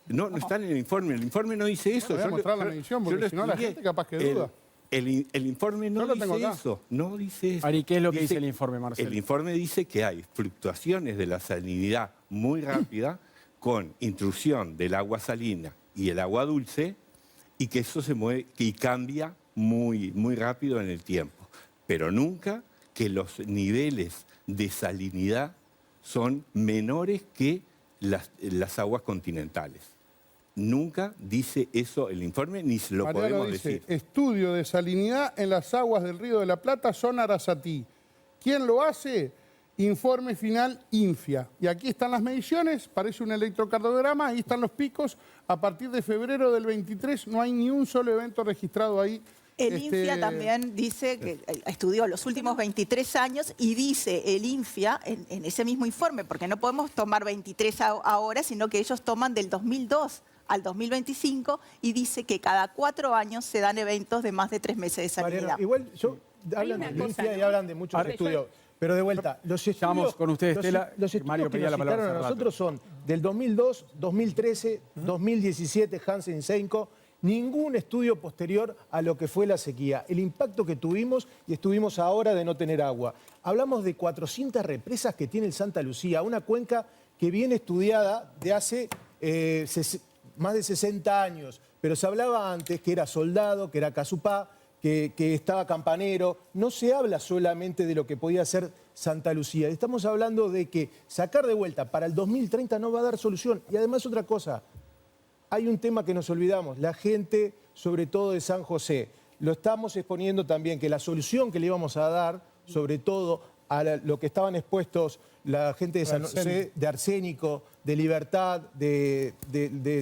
No está en el informe no dice eso. Voy a mostrar la medición, porque si no la gente capaz que duda. El informe no dice eso. No dice eso. Ari, ¿qué es lo que dice el informe, Marcelo? El informe dice que hay fluctuaciones de la salinidad muy rápida con intrusión del agua salina y el agua dulce, y que eso se mueve y cambia muy, muy rápido en el tiempo. Pero nunca que los niveles de salinidad son menores que las aguas continentales. Nunca dice eso el informe, ni se lo Mariano podemos dice, decir. estudio de salinidad en las aguas del Río de la Plata son Arasatí. ¿Quién lo hace? Informe final INFIA. Y aquí están las mediciones, parece un electrocardiograma, ahí están los picos. A partir de febrero del 23 no hay ni un solo evento registrado ahí. El INFIA también dice que estudió los últimos 23 años y dice el INFIA en ese mismo informe, porque no podemos tomar 23 ahora, sino que ellos toman del 2002 al 2025 y dice que cada 4 años se dan eventos de más de 3 meses de salinidad. Mariano, igual hablan de INFIA y hablan de muchos estudios. Pero de vuelta, los estudios, con usted, Estela. los estudios Mario que pedía nos la palabra citaron a hace rato. nosotros son del 2002, 2013, 2017, Hansen y Seinko. Ningún estudio posterior a lo que fue la sequía. El impacto que tuvimos y estuvimos ahora de no tener agua. Hablamos de 400 represas que tiene el Santa Lucía, una cuenca que viene estudiada de hace más de 60 años. Pero se hablaba antes que era Soldado, que era Casupá, que estaba Campanero. No se habla solamente de lo que podía ser Santa Lucía. Estamos hablando de que sacar de vuelta para el 2030 no va a dar solución. Y además otra cosa, hay un tema que nos olvidamos. La gente, sobre todo de San José, lo estamos exponiendo también, que la solución que le íbamos a dar, sobre todo a lo que estaban expuestos la gente de San José, de Arsénico, de Libertad, de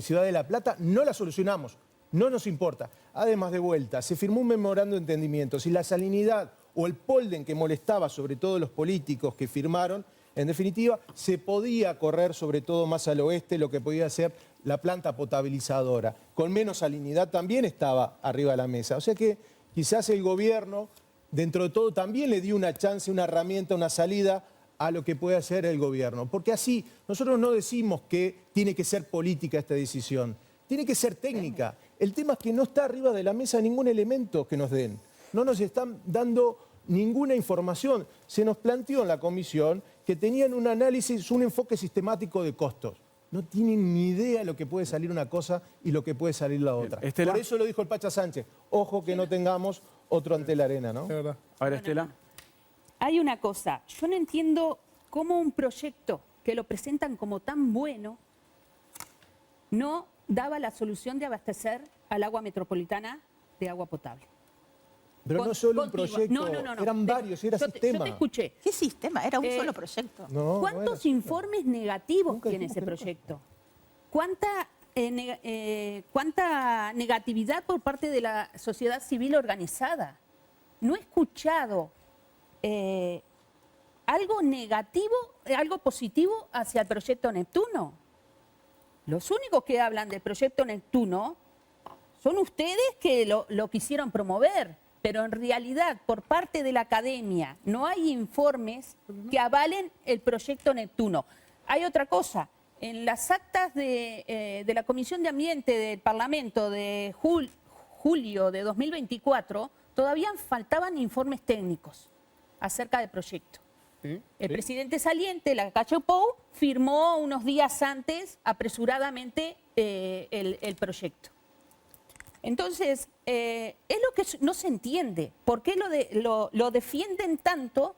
Ciudad de la Plata, no la solucionamos. No nos importa. Además, de vuelta, se firmó un memorando de entendimiento. Si la salinidad o el polden que molestaba sobre todo los políticos que firmaron, en definitiva, se podía correr sobre todo más al oeste lo que podía ser la planta potabilizadora. Con menos salinidad también estaba arriba de la mesa. O sea que quizás el gobierno, dentro de todo, también le dio una chance, una herramienta, una salida a lo que puede hacer el gobierno. Porque así, nosotros no decimos que tiene que ser política esta decisión. Tiene que ser técnica. El tema es que no está arriba de la mesa ningún elemento que nos den. No nos están dando ninguna información. Se nos planteó en la comisión que tenían un análisis, un enfoque sistemático de costos. No tienen ni idea de lo que puede salir una cosa y lo que puede salir la otra. Estela. Por eso lo dijo el Pacha Sánchez. Ojo que no tengamos otro ante la arena, ¿no? A ver, Estela. Hay una cosa, yo no entiendo cómo un proyecto que lo presentan como tan bueno no daba la solución de abastecer al agua metropolitana de agua potable. Pero no solo un proyecto, eran varios, era sistema. Yo te escuché. ¿Qué sistema? Era un solo proyecto. ¿Cuántos informes negativos tiene ese proyecto? ¿Cuánta negatividad por parte de la sociedad civil organizada? No he escuchado algo negativo, algo positivo hacia el proyecto Neptuno. Los únicos que hablan del proyecto Neptuno son ustedes que lo quisieron promover, pero en realidad por parte de la academia no hay informes que avalen el proyecto Neptuno. Hay otra cosa, en las actas de la Comisión de Ambiente del Parlamento de julio de 2024 todavía faltaban informes técnicos acerca del proyecto. El presidente saliente, Lacalle Pou, firmó unos días antes, apresuradamente, el proyecto. Entonces, es lo que no se entiende. ¿Por qué lo defienden tanto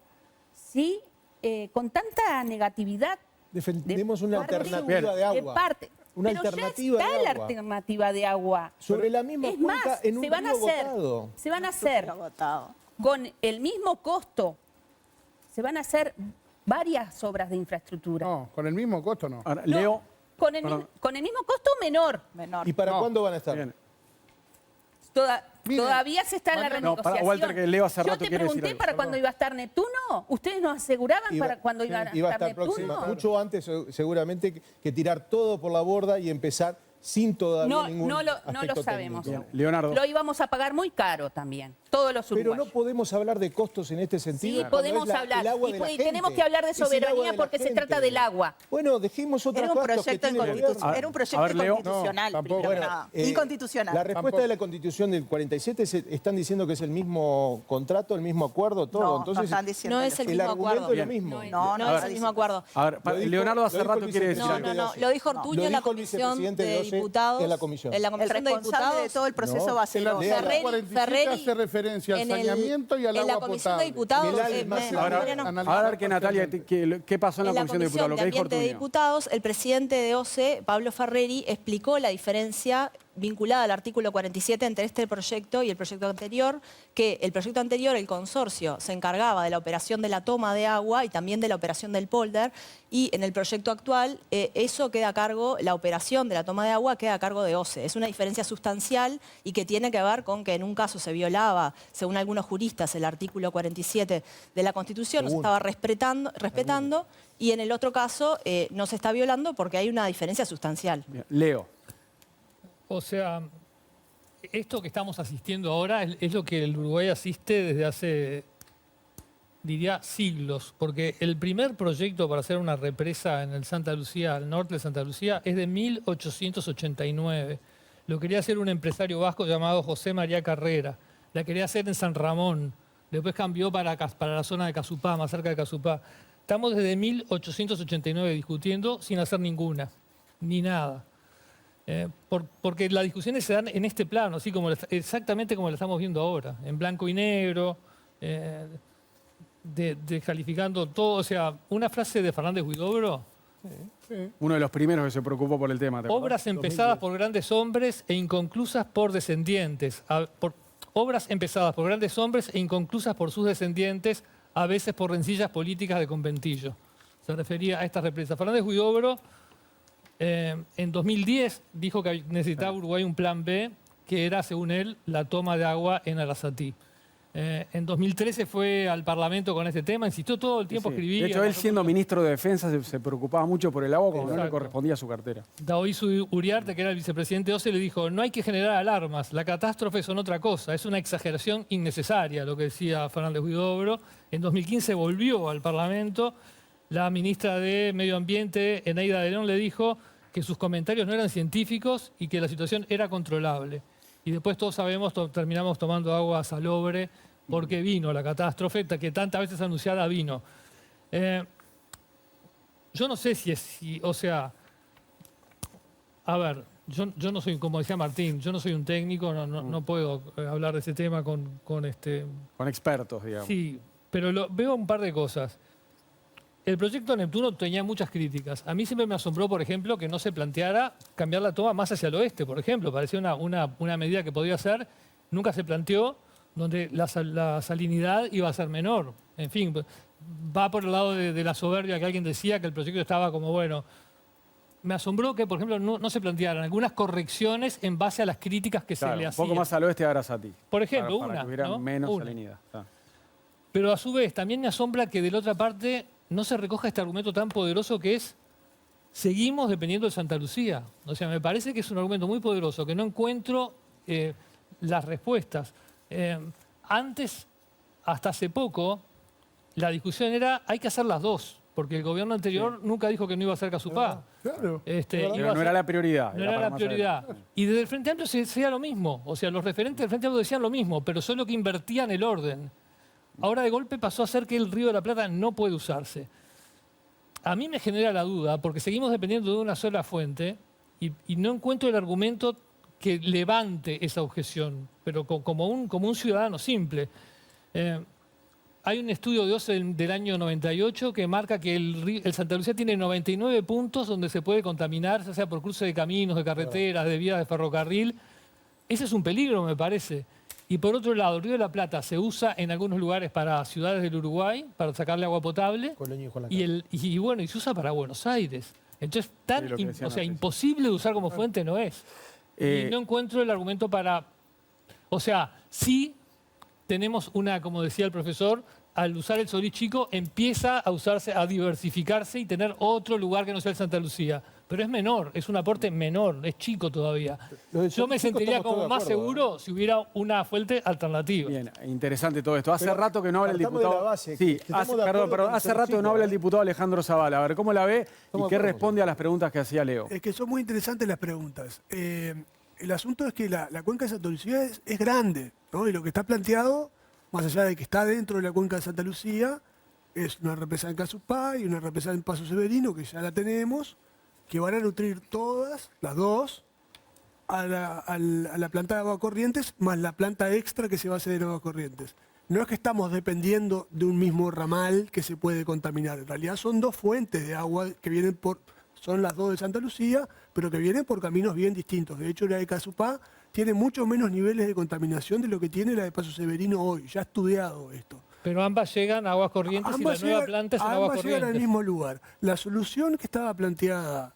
con tanta negatividad? Defendemos una alternativa de agua. una Pero alternativa ya está de la agua. alternativa de agua. Sobre la misma Es cuenca más, en un se van a río hacer, agotado. se van a hacer con el mismo costo, se van a hacer varias obras de infraestructura. No, con el mismo costo no. Ahora, No, Leo, con el mismo costo menor. ¿Y para No. cuándo van a estar? bien. Miren, Todavía se está en la no, renegociación. para, Walter, que Leo hace Yo rato te quiere decir pregunté algo. para cuándo iba a estar Neptuno. ¿Ustedes nos aseguraban para cuándo iba a estar Iba a estar Neptuno? próxima, mucho antes seguramente que tirar todo por la borda y empezar sin todavía No, ningún no lo aspecto sabemos. técnico. Leonardo. Lo íbamos a pagar muy caro también, todos los Pero uruguayos. no podemos hablar de costos en este sentido. Sí, cuando podemos es el hablar. agua Y, de la y tenemos gente. que hablar de Es el agua soberanía de la porque se gente. trata del agua. Bueno, dejemos otras Era un cosas que proyecto, tiene el gobierno. era un proyecto A ver, Leo. inconstitucional, No, tampoco. primero que Bueno, nada. eh, Inconstitucional. La respuesta Tampoco. de la Constitución del 47 están diciendo que es el mismo contrato, el mismo acuerdo, todo. No, Entonces, no están diciendo No es el el mismo argumento acuerdo. es lo mismo. No, No es el mismo acuerdo. A ver, Lo dijo- Leonardo hace lo dijo rato el quiere decir No, algo. no, no. Lo dijo Ortuño en la dijo el Comisión vicepresidente de Doce Diputados. en la comisión. En la El Comisión de responsable Diputados. de todo el proceso No, va a ser El Doce. artículo 47 hace referencia al en el- saneamiento y al en la agua Comisión potable. de Diputados. Que el ALE más Ahora, Mariano, ahora a ver que Natalia, ¿qué pasó en la Comisión de Diputados? Lo que dijo Ambiente de Ortuño. Diputados, el presidente de OCE, Pablo Ferreri, explicó la diferencia vinculada al artículo 47 entre este proyecto y el proyecto anterior, que el proyecto anterior, el consorcio, se encargaba de la operación de la toma de agua y también de la operación del polder, y en el proyecto actual eso queda a cargo, la operación de la toma de agua queda a cargo de OCE. Es una diferencia sustancial y que tiene que ver con que en un caso se violaba, según algunos juristas, el artículo 47 de la Constitución, no se estaba respetando y en el otro caso no se está violando porque hay una diferencia sustancial. Bien. Leo. O sea, esto que estamos asistiendo ahora es lo que el Uruguay asiste desde hace, diría, siglos, porque el primer proyecto para hacer una represa en el Santa Lucía, al norte de Santa Lucía, es de 1889. Lo quería hacer un empresario vasco llamado José María Carrera. La quería hacer en San Ramón. Después cambió para la zona de Casupá, más cerca de Casupá. Estamos desde 1889 discutiendo sin hacer ninguna, ni nada. Porque las discusiones se dan en este plano, así como exactamente como lo estamos viendo ahora, en blanco y negro, descalificando todo. O sea, una frase de Fernández Huidobro: Uno de los primeros que se preocupó por el tema. ¿te acordás? obras empezadas por grandes hombres e inconclusas por descendientes. Obras empezadas por grandes hombres e inconclusas por sus descendientes, a veces por rencillas políticas de conventillo. Se refería a esta represa. Fernández Huidobro en 2010 dijo que necesitaba Uruguay un plan B, que era, según él, la toma de agua en Arasatí. En 2013 fue al Parlamento con este tema, insistió todo el tiempo, Sí. escribía. De hecho, él siendo ministro de Defensa se preocupaba mucho por el agua cuando no le Exacto. correspondía a su cartera. Daoizu Uriarte, que era el vicepresidente de OCE, le dijo: no hay que generar alarmas, la catástrofe son otra cosa, es una exageración innecesaria, lo que decía Fernández Huidobro. En 2015 volvió al Parlamento, la ministra de Medio Ambiente, Eneida de León, le dijo que sus comentarios no eran científicos y que la situación era controlable. Y después todos sabemos, terminamos tomando agua salobre porque vino la catástrofe, que tantas veces anunciada vino. Yo no sé o sea, a ver, yo no soy, como decía Martín, yo no soy un técnico, no puedo hablar de ese tema con Con expertos, digamos. Sí, pero veo un par de cosas. El proyecto Neptuno tenía muchas críticas. A mí siempre me asombró, por ejemplo, que no se planteara cambiar la toma más hacia el oeste, por ejemplo. Parecía una medida que podía ser, nunca se planteó, donde la salinidad iba a ser menor. En fin, va por el lado de la soberbia que alguien decía que el proyecto estaba como, bueno. Me asombró que, por ejemplo, no se plantearan algunas correcciones en base a las críticas que Claro, se le un hacían. poco más al oeste de Arasatí. Por ejemplo, para una, que hubiera ¿no? menos Una. salinidad. Ah. Pero a su vez también me asombra que de la otra parte no se recoja este argumento tan poderoso que es: seguimos dependiendo de Santa Lucía. O sea, me parece que es un argumento muy poderoso, que no encuentro las respuestas. Antes, hasta hace poco, la discusión era: hay que hacer las dos, porque el gobierno anterior nunca dijo que no iba a hacer Casupá. Claro. Pero no era la prioridad. No era era para la más prioridad. adelante. Y desde el Frente Amplio se decía lo mismo. O sea, los referentes del Frente Amplio decían lo mismo, pero solo que invertían el orden. Ahora de golpe pasó a ser que el Río de la Plata no puede usarse. A mí me genera la duda, porque seguimos dependiendo de una sola fuente y no encuentro el argumento que levante esa objeción, pero como un ciudadano simple. hay un estudio de OCE del año 98 que marca que el Santa Lucía tiene 99 puntos donde se puede contaminar, ya sea por cruce de caminos, de carreteras, de vías de ferrocarril. Ese es un peligro, me parece. Y por otro lado, el Río de la Plata se usa en algunos lugares para ciudades del Uruguay, para sacarle agua potable, y bueno, y se usa para Buenos Aires. Entonces, imposible de usar como fuente no es. Y no encuentro el argumento para... O sea, sí tenemos una, como decía el profesor, al usar el Solís Chico empieza a usarse, a diversificarse y tener otro lugar que no sea el Santa Lucía. Pero es menor, es un aporte menor, es chico todavía. Yo me sentiría como más seguro si hubiera una fuente alternativa. Bien, interesante todo esto. Hace rato que no habla el diputado... Base, sí, hace rato que no habla el diputado Alejandro Zavala. A ver, ¿cómo la ve y qué responde a las preguntas que hacía Leo? Es que son muy interesantes las preguntas. El asunto es que la cuenca de Santa Lucía es grande, ¿no? Y lo que está planteado, más allá de que está dentro de la cuenca de Santa Lucía, es una represa en Casupá y una represa en Paso Severino, que ya la tenemos, que van a nutrir todas, las dos, a la planta de Agua Corrientes, más la planta extra que se va a hacer en Agua Corrientes. No es que estamos dependiendo de un mismo ramal que se puede contaminar. En realidad son dos fuentes de agua que vienen por... Son las dos de Santa Lucía, pero que vienen por caminos bien distintos. De hecho, la de Casupá tiene mucho menos niveles de contaminación de lo que tiene la de Paso Severino hoy. Ya ha estudiado esto. Pero ambas llegan a Aguas Corrientes y la nueva planta es en Aguas Corrientes. Ambas llegan al mismo lugar. La solución que estaba planteada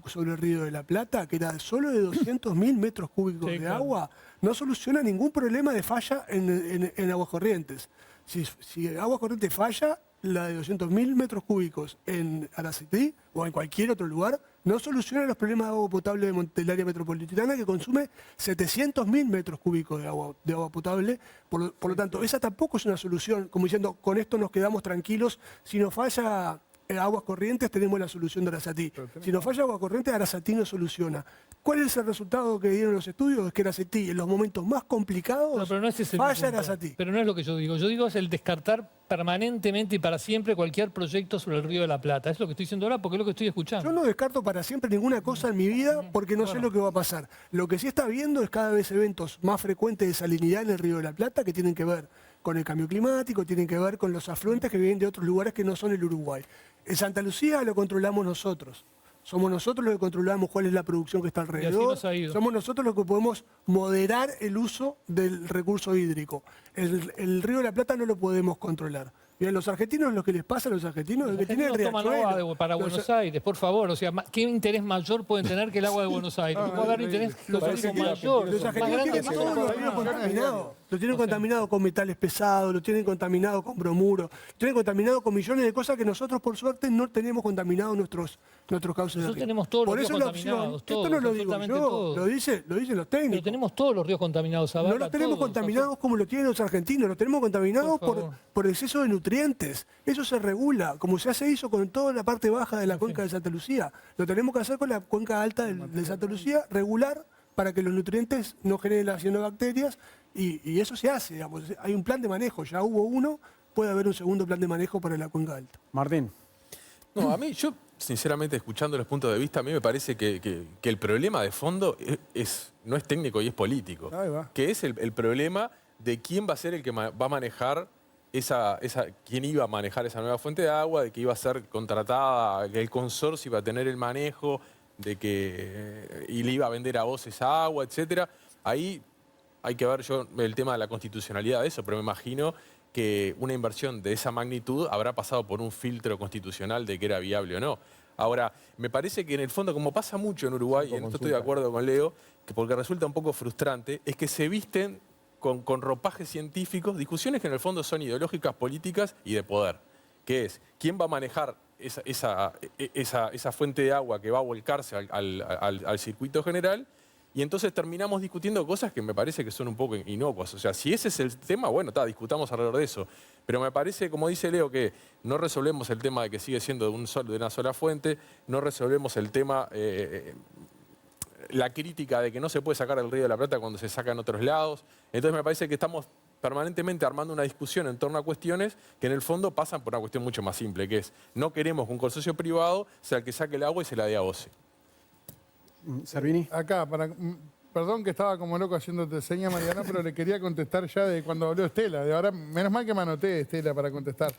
sobre el Río de la Plata, que era solo de 200.000 metros cúbicos de agua, no soluciona ningún problema de falla en Aguas Corrientes. Si Aguas Corrientes falla, la de 200.000 metros cúbicos en Aracetí o en cualquier otro lugar, no soluciona los problemas de agua potable del área metropolitana, que consume 700.000 metros cúbicos de agua potable. Por lo tanto, esa tampoco es una solución, como diciendo, con esto nos quedamos tranquilos. Si nos falla Aguas Corrientes, tenemos la solución de Aracetí. Si nos falla Aguas Corrientes, Aracetí no soluciona. ¿Cuál es el resultado que dieron los estudios? Es que Aracetí, en los momentos más complicados, falla Aracetí. Pero no es lo que yo digo. Yo digo es el descartar permanentemente y para siempre cualquier proyecto sobre el Río de la Plata. Es lo que estoy diciendo ahora porque es lo que estoy escuchando. Yo no descarto para siempre ninguna cosa en mi vida porque no sé lo que va a pasar. Lo que sí está viendo es cada vez eventos más frecuentes de salinidad en el Río de la Plata que tienen que ver con el cambio climático, tienen que ver con los afluentes que vienen de otros lugares que no son el Uruguay. En Santa Lucía lo controlamos nosotros. Somos nosotros los que controlamos cuál es la producción que está alrededor. Somos nosotros los que podemos moderar el uso del recurso hídrico. El Río de la Plata no lo podemos controlar. Bien, los argentinos, lo que les pasa a los argentinos es que tienen el toman agua para Buenos Aires, por favor. O sea, ¿qué interés mayor pueden tener que el agua de Buenos Aires? Puede haber interés mayor. Los argentinos tienen todos los ríos contaminados. Lo tienen contaminado con metales pesados, lo tienen contaminado con bromuro, lo tienen contaminado con millones de cosas que nosotros, por suerte, no tenemos contaminados nuestros cauces de río. Nosotros tenemos todos los ríos contaminados. Esto no lo digo yo, lo dicen los técnicos. Pero tenemos todos los ríos contaminados. No los tenemos contaminados como lo tienen los argentinos, los tenemos contaminados por exceso de nutrientes. Eso se regula, como ya se hizo con toda la parte baja de la cuenca de Santa Lucía. Lo tenemos que hacer con la cuenca alta de Santa Lucía, regular para que los nutrientes no generen las cianobacterias, y eso se hace, digamos. Hay un plan de manejo, ya hubo uno, puede haber un segundo plan de manejo para la cuenca alta. Martín. No, a mí, yo sinceramente, escuchando los puntos de vista, a mí me parece que el problema de fondo no es técnico y es político. Que es el problema de quién va a ser el que va a manejar quién iba a manejar esa nueva fuente de agua, de que iba a ser contratada, que el consorcio iba a tener el manejo, y le iba a vender a vos esa agua, etcétera. Ahí hay que ver el tema de la constitucionalidad de eso, pero me imagino que una inversión de esa magnitud habrá pasado por un filtro constitucional de que era viable o no. Ahora, me parece que en el fondo, como pasa mucho en Uruguay, y en esto estoy de acuerdo con Leo, que porque resulta un poco frustrante, es que se visten con ropajes científicos, discusiones que en el fondo son ideológicas, políticas y de poder. Que es, ¿quién va a manejar esa fuente de agua que va a volcarse al circuito general? Y entonces terminamos discutiendo cosas que me parece que son un poco inocuas. O sea, si ese es el tema, bueno, discutamos alrededor de eso. Pero me parece, como dice Leo, que no resolvemos el tema de que sigue siendo de una sola fuente, no resolvemos el tema, la crítica de que no se puede sacar el Río de la Plata cuando se saca en otros lados. Entonces me parece que estamos permanentemente armando una discusión en torno a cuestiones que en el fondo pasan por una cuestión mucho más simple, que es, no queremos que un consorcio privado sea el que saque el agua y se la dé a OCE. Servini. Acá, Perdón que estaba como loco haciéndote señas, Mariana, pero le quería contestar ya de cuando habló Estela. De ahora, menos mal que me anoté, Estela, para contestar.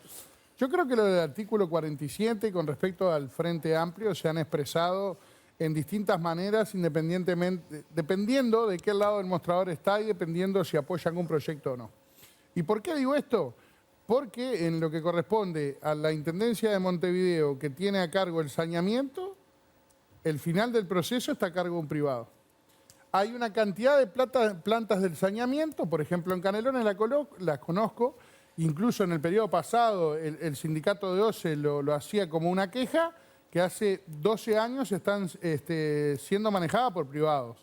Yo creo que lo del artículo 47 con respecto al Frente Amplio se han expresado en distintas maneras, independientemente, dependiendo de qué lado del mostrador está y dependiendo si apoya algún proyecto o no. ¿Y por qué digo esto? Porque en lo que corresponde a la Intendencia de Montevideo, que tiene a cargo el saneamiento, el final del proceso está a cargo de un privado. Hay una cantidad de plantas del saneamiento, por ejemplo en Canelones las conozco, incluso en el periodo pasado el sindicato de OCE lo hacía como una queja, que hace 12 años están siendo manejadas por privados.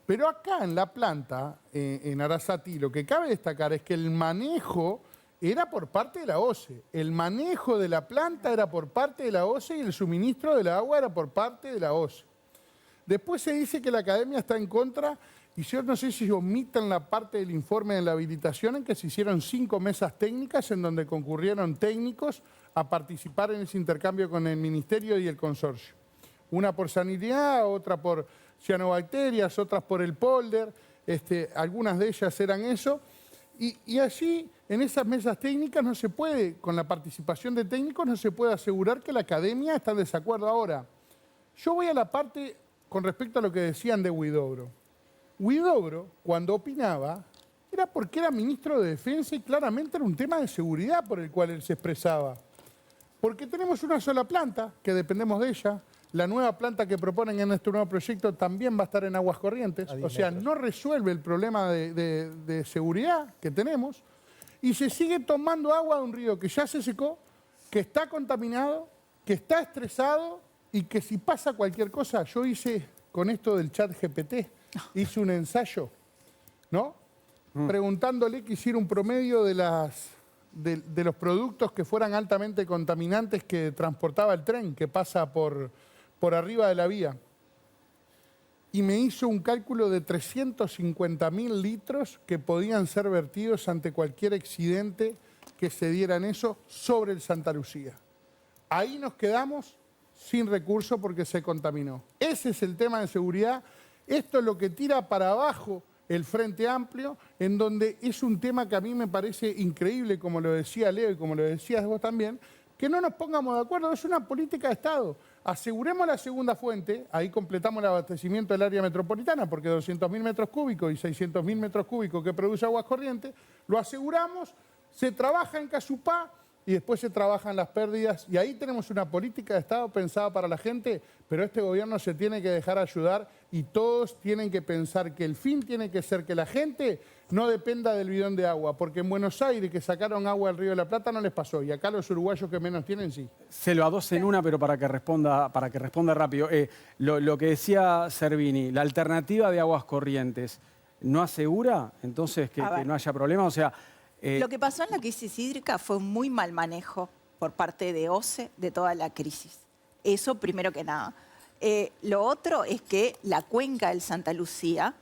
Pero acá en la planta, en Arasatí, lo que cabe destacar es que el manejo era por parte de la OCE. El manejo de la planta era por parte de la OCE y el suministro del agua era por parte de la OCE. Después se dice que la academia está en contra, y yo no sé si omitan la parte del informe de la habilitación en que se hicieron 5 mesas técnicas en donde concurrieron técnicos a participar en ese intercambio con el Ministerio y el consorcio. Una por sanidad, otra por cianobacterias, otras por el polder, algunas de ellas eran eso. Y allí, en esas mesas técnicas, no se puede, con la participación de técnicos, no se puede asegurar que la academia está en desacuerdo. Ahora, yo voy a la parte con respecto a lo que decían de Huidobro. Huidobro, cuando opinaba, era porque era ministro de Defensa y claramente era un tema de seguridad por el cual él se expresaba. Porque tenemos una sola planta, que dependemos de ella. La nueva planta que proponen en este nuevo proyecto también va a estar en Aguas Corrientes. O sea, no resuelve el problema de seguridad que tenemos. Y se sigue tomando agua de un río que ya se secó, que está contaminado, que está estresado y que si pasa cualquier cosa, yo hice con esto del chat GPT, hice un ensayo, ¿no? Preguntándole que hiciera un promedio de los productos que fueran altamente contaminantes que transportaba el tren, que pasa por arriba de la vía. Y me hizo un cálculo de 350.000 litros que podían ser vertidos ante cualquier accidente que se diera en eso sobre el Santa Lucía. Ahí nos quedamos sin recursos porque se contaminó. Ese es el tema de seguridad. Esto es lo que tira para abajo el Frente Amplio, en donde es un tema que a mí me parece increíble, como lo decía Leo y como lo decías vos también, que no nos pongamos de acuerdo. Es una política de Estado. Aseguremos la segunda fuente, ahí completamos el abastecimiento del área metropolitana, porque 200.000 metros cúbicos y 600.000 metros cúbicos que produce Aguas Corrientes, lo aseguramos, se trabaja en Casupá y después se trabajan las pérdidas. Y ahí tenemos una política de Estado pensada para la gente, pero este gobierno se tiene que dejar ayudar y todos tienen que pensar que el fin tiene que ser que la gente no dependa del bidón de agua, porque en Buenos Aires, que sacaron agua del Río de la Plata, no les pasó, y acá los uruguayos que menos tienen, sí. Se lo adoce en una, pero para que responda rápido. Lo que decía Servini, la alternativa de Aguas Corrientes, ¿no asegura entonces que no haya problema? O sea, lo que pasó en la crisis hídrica fue un muy mal manejo por parte de OCE de toda la crisis. Eso primero que nada. Lo otro es que la cuenca del Santa Lucía,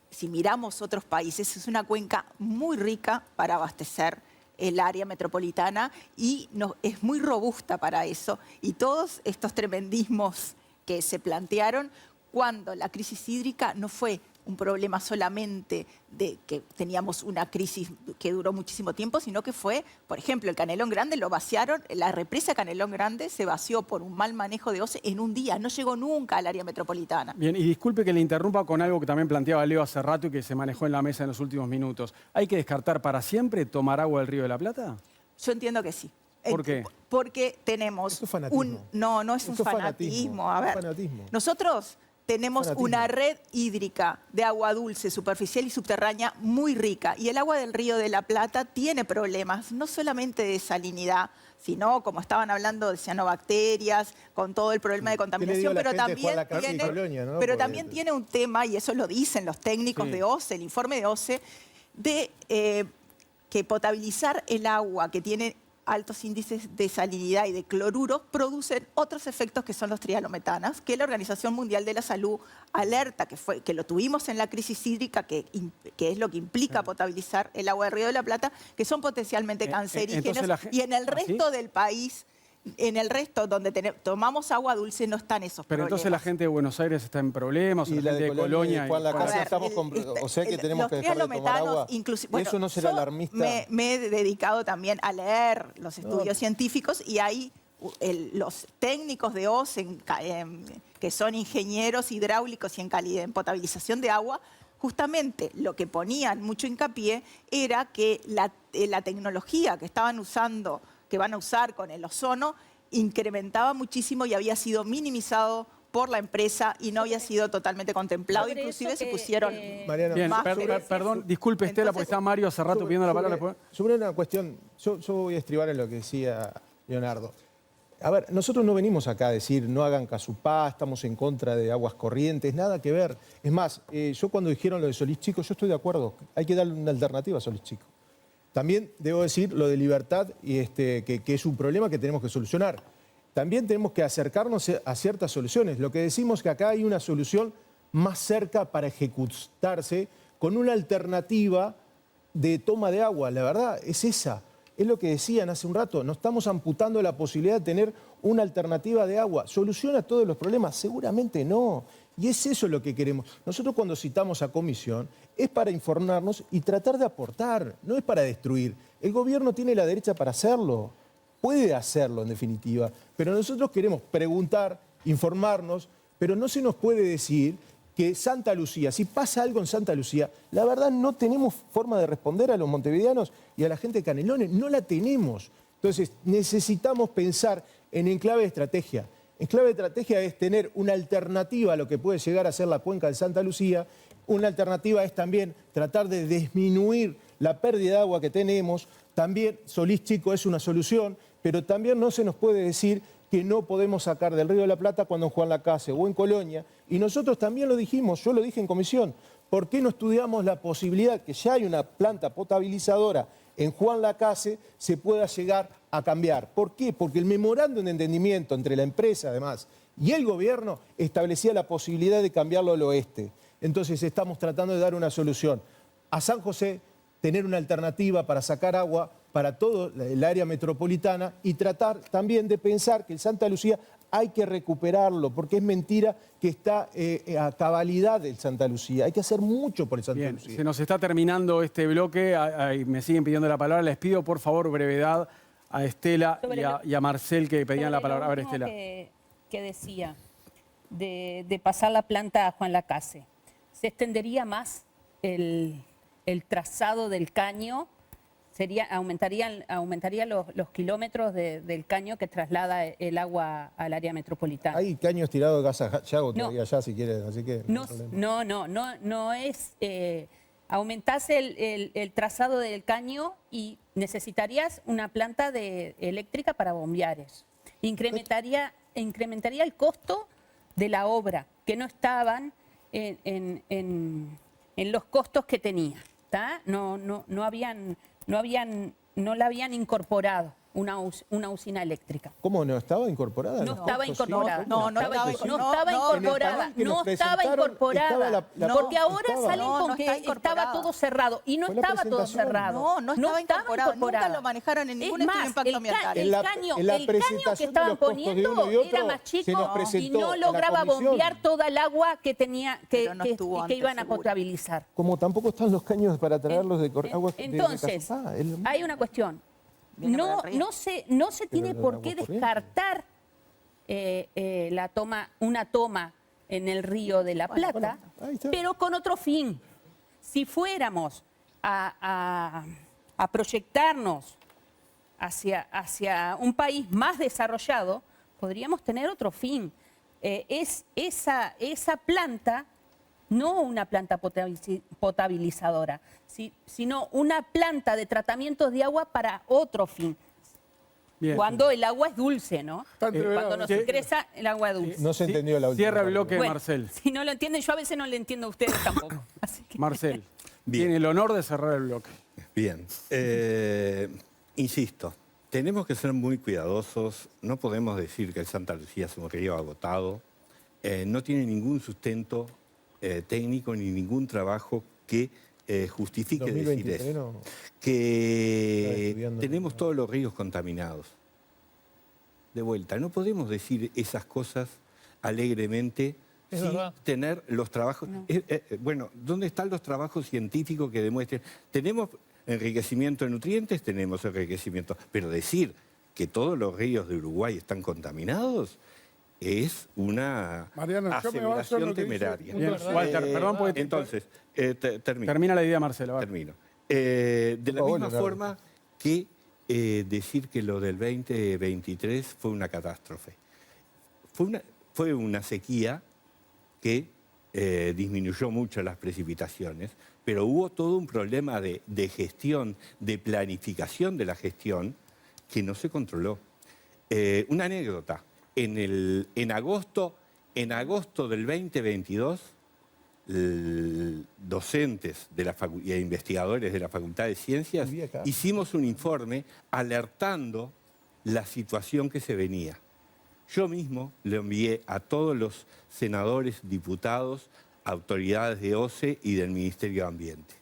si miramos otros países, es una cuenca muy rica para abastecer el área metropolitana y es muy robusta para eso. Y todos estos tremendismos que se plantearon cuando la crisis hídrica no fue un problema solamente de que teníamos una crisis que duró muchísimo tiempo, sino que fue, por ejemplo, el Canelón Grande lo vaciaron, la represa Canelón Grande se vació por un mal manejo de OCE en un día, no llegó nunca al área metropolitana. Bien, y disculpe que le interrumpa con algo que también planteaba Leo hace rato y que se manejó en la mesa en los últimos minutos. ¿Hay que descartar para siempre tomar agua del Río de la Plata? Yo entiendo que sí. ¿Por qué? Porque tenemos no es un fanatismo. A ver, nosotros tenemos una red hídrica de agua dulce, superficial y subterránea muy rica. Y el agua del Río de la Plata tiene problemas, no solamente de salinidad, sino, como estaban hablando, de cianobacterias, con todo el problema de contaminación, pero también tiene un tema, y eso lo dicen los técnicos de OCE, el informe de OCE, de que potabilizar el agua que tiene altos índices de salinidad y de cloruro producen otros efectos que son los trialometanas, que la Organización Mundial de la Salud alerta, que lo tuvimos en la crisis hídrica, que es lo que implica potabilizar el agua del Río de la Plata, que son potencialmente cancerígenos y en el resto del país En el resto, donde tomamos agua dulce, no están esos Pero problemas. entonces la gente de Buenos Aires está en problemas, Y la gente de Colonia... Juan Lacase, A ver, estamos o sea que tenemos los que dejar de tomar trialometanos, agua. bueno, ¿Eso no será yo alarmista? Me he dedicado también a leer los estudios científicos y ahí los técnicos de OCE, que son ingenieros hidráulicos y en potabilización de agua, justamente lo que ponían mucho hincapié era que la tecnología que estaban usando, que van a usar con el ozono, incrementaba muchísimo y había sido minimizado por la empresa y no había sido totalmente contemplado. Sobre Inclusive eso se que, pusieron Bien, más perdón, disculpe Estela, porque está Mario hace rato pidiendo la palabra. Sobre una cuestión, yo voy a estribar en lo que decía Leonardo. A ver, nosotros no venimos acá a decir no hagan Casupá, estamos en contra de aguas corrientes, nada que ver. Es más, yo cuando dijeron lo de Solís Chico, yo estoy de acuerdo, hay que darle una alternativa a Solís Chico. También debo decir lo de Libertad, y que es un problema que tenemos que solucionar. También tenemos que acercarnos a ciertas soluciones. Lo que decimos es que acá hay una solución más cerca para ejecutarse con una alternativa de toma de agua. La verdad es esa. Es lo que decían hace un rato. No estamos amputando la posibilidad de tener una alternativa de agua. ¿Soluciona todos los problemas? Seguramente no. Y es eso lo que queremos. Nosotros cuando citamos a comisión es para informarnos y tratar de aportar, no es para destruir. El gobierno tiene la derecha para hacerlo. Puede hacerlo, en definitiva. Pero nosotros queremos preguntar, informarnos, pero no se nos puede decir que Santa Lucía, si pasa algo en Santa Lucía, la verdad no tenemos forma de responder a los montevideanos y a la gente de Canelones, no la tenemos. Entonces necesitamos pensar en clave de estrategia. En clave de estrategia es tener una alternativa a lo que puede llegar a ser la cuenca de Santa Lucía. Una alternativa es también tratar de disminuir la pérdida de agua que tenemos. También Solís Chico es una solución, pero también no se nos puede decir que no podemos sacar del Río de la Plata cuando en Juan Lacase o en Colonia. Y nosotros también lo dijimos, yo lo dije en comisión. ¿Por qué no estudiamos la posibilidad que ya hay una planta potabilizadora en Juan Lacase se pueda llegar a cambiar? ¿Por qué? Porque el memorándum de entendimiento entre la empresa, además, y el gobierno establecía la posibilidad de cambiarlo al oeste. Entonces estamos tratando de dar una solución. A San José, tener una alternativa para sacar agua para todo el área metropolitana y tratar también de pensar que el Santa Lucía hay que recuperarlo, porque es mentira que está a cabalidad el Santa Lucía. Hay que hacer mucho por el Santa Lucía. Se nos está terminando este bloque, me siguen pidiendo la palabra. Les pido por favor brevedad a Estela y a Marcel que pedían la palabra. A ver, Estela. Que decía de pasar la planta a Juan Lacase, ¿se extendería más el trazado del caño? Aumentaría los kilómetros del caño que traslada el agua al área metropolitana. Hay caños tirados de Casa Yago todavía allá si quieren, así que no es... aumentás el trazado del caño y necesitarías una planta eléctrica para bombear eso. Incrementaría el costo de la obra, que no estaban en los costos que tenía. No la habían incorporado una usina eléctrica. ¿Cómo no estaba incorporada? No estaba incorporada. No estaba incorporada. Porque ahora salen con que estaba todo cerrado. Y no estaba todo cerrado. No estaba incorporado. Nunca lo manejaron en ningún estudio de impacto ambiental. El caño que estaban poniendo era más chico y no lograba bombear toda el agua que iban a potabilizar. Como tampoco están los caños para traerlos de agua. Entonces, hay una cuestión. No se tiene por qué descartar una toma en el Río de la Plata, pero con otro fin. Si fuéramos a proyectarnos hacia un país más desarrollado, podríamos tener otro fin. Esa planta, no una planta potabilizadora, sino una planta de tratamientos de agua para otro fin. Bien. Cuando el agua es dulce, ¿no? Cuando nos ingresa el agua dulce. No se entendió la última. Cierra el bloque, Marcel. Si no lo entienden, yo a veces no lo entiendo a ustedes tampoco. Así que... Marcel, tiene el honor de cerrar el bloque. Bien. Insisto, tenemos que ser muy cuidadosos. No podemos decir que el Santa Lucía es un río agotado. No tiene ningún sustento técnico ni ningún trabajo que justifique decir eso. Que tenemos todos los ríos contaminados. de vuelta, no podemos decir esas cosas alegremente Es sin verdad. tener los trabajos. Bueno, ¿dónde están los trabajos científicos que demuestren? Tenemos enriquecimiento de nutrientes, tenemos enriquecimiento, pero decir que todos los ríos de Uruguay están contaminados es una Mariano, yo me baso en aseveración lo que dice- temeraria. Bien, Walter, perdón, porque Entonces, termino. termina la idea, Marcelo. va. Termino. De la Oh, misma bueno, forma que decir que lo del 2023 fue una catástrofe. Fue una sequía que disminuyó mucho las precipitaciones, pero hubo todo un problema de gestión, de planificación de la gestión, que no se controló. Una anécdota. En agosto del 2022, docentes e investigadores de la Facultad de Ciencias hicimos un informe alertando la situación que se venía. Yo mismo le envié a todos los senadores, diputados, autoridades de OCE y del Ministerio de Ambiente.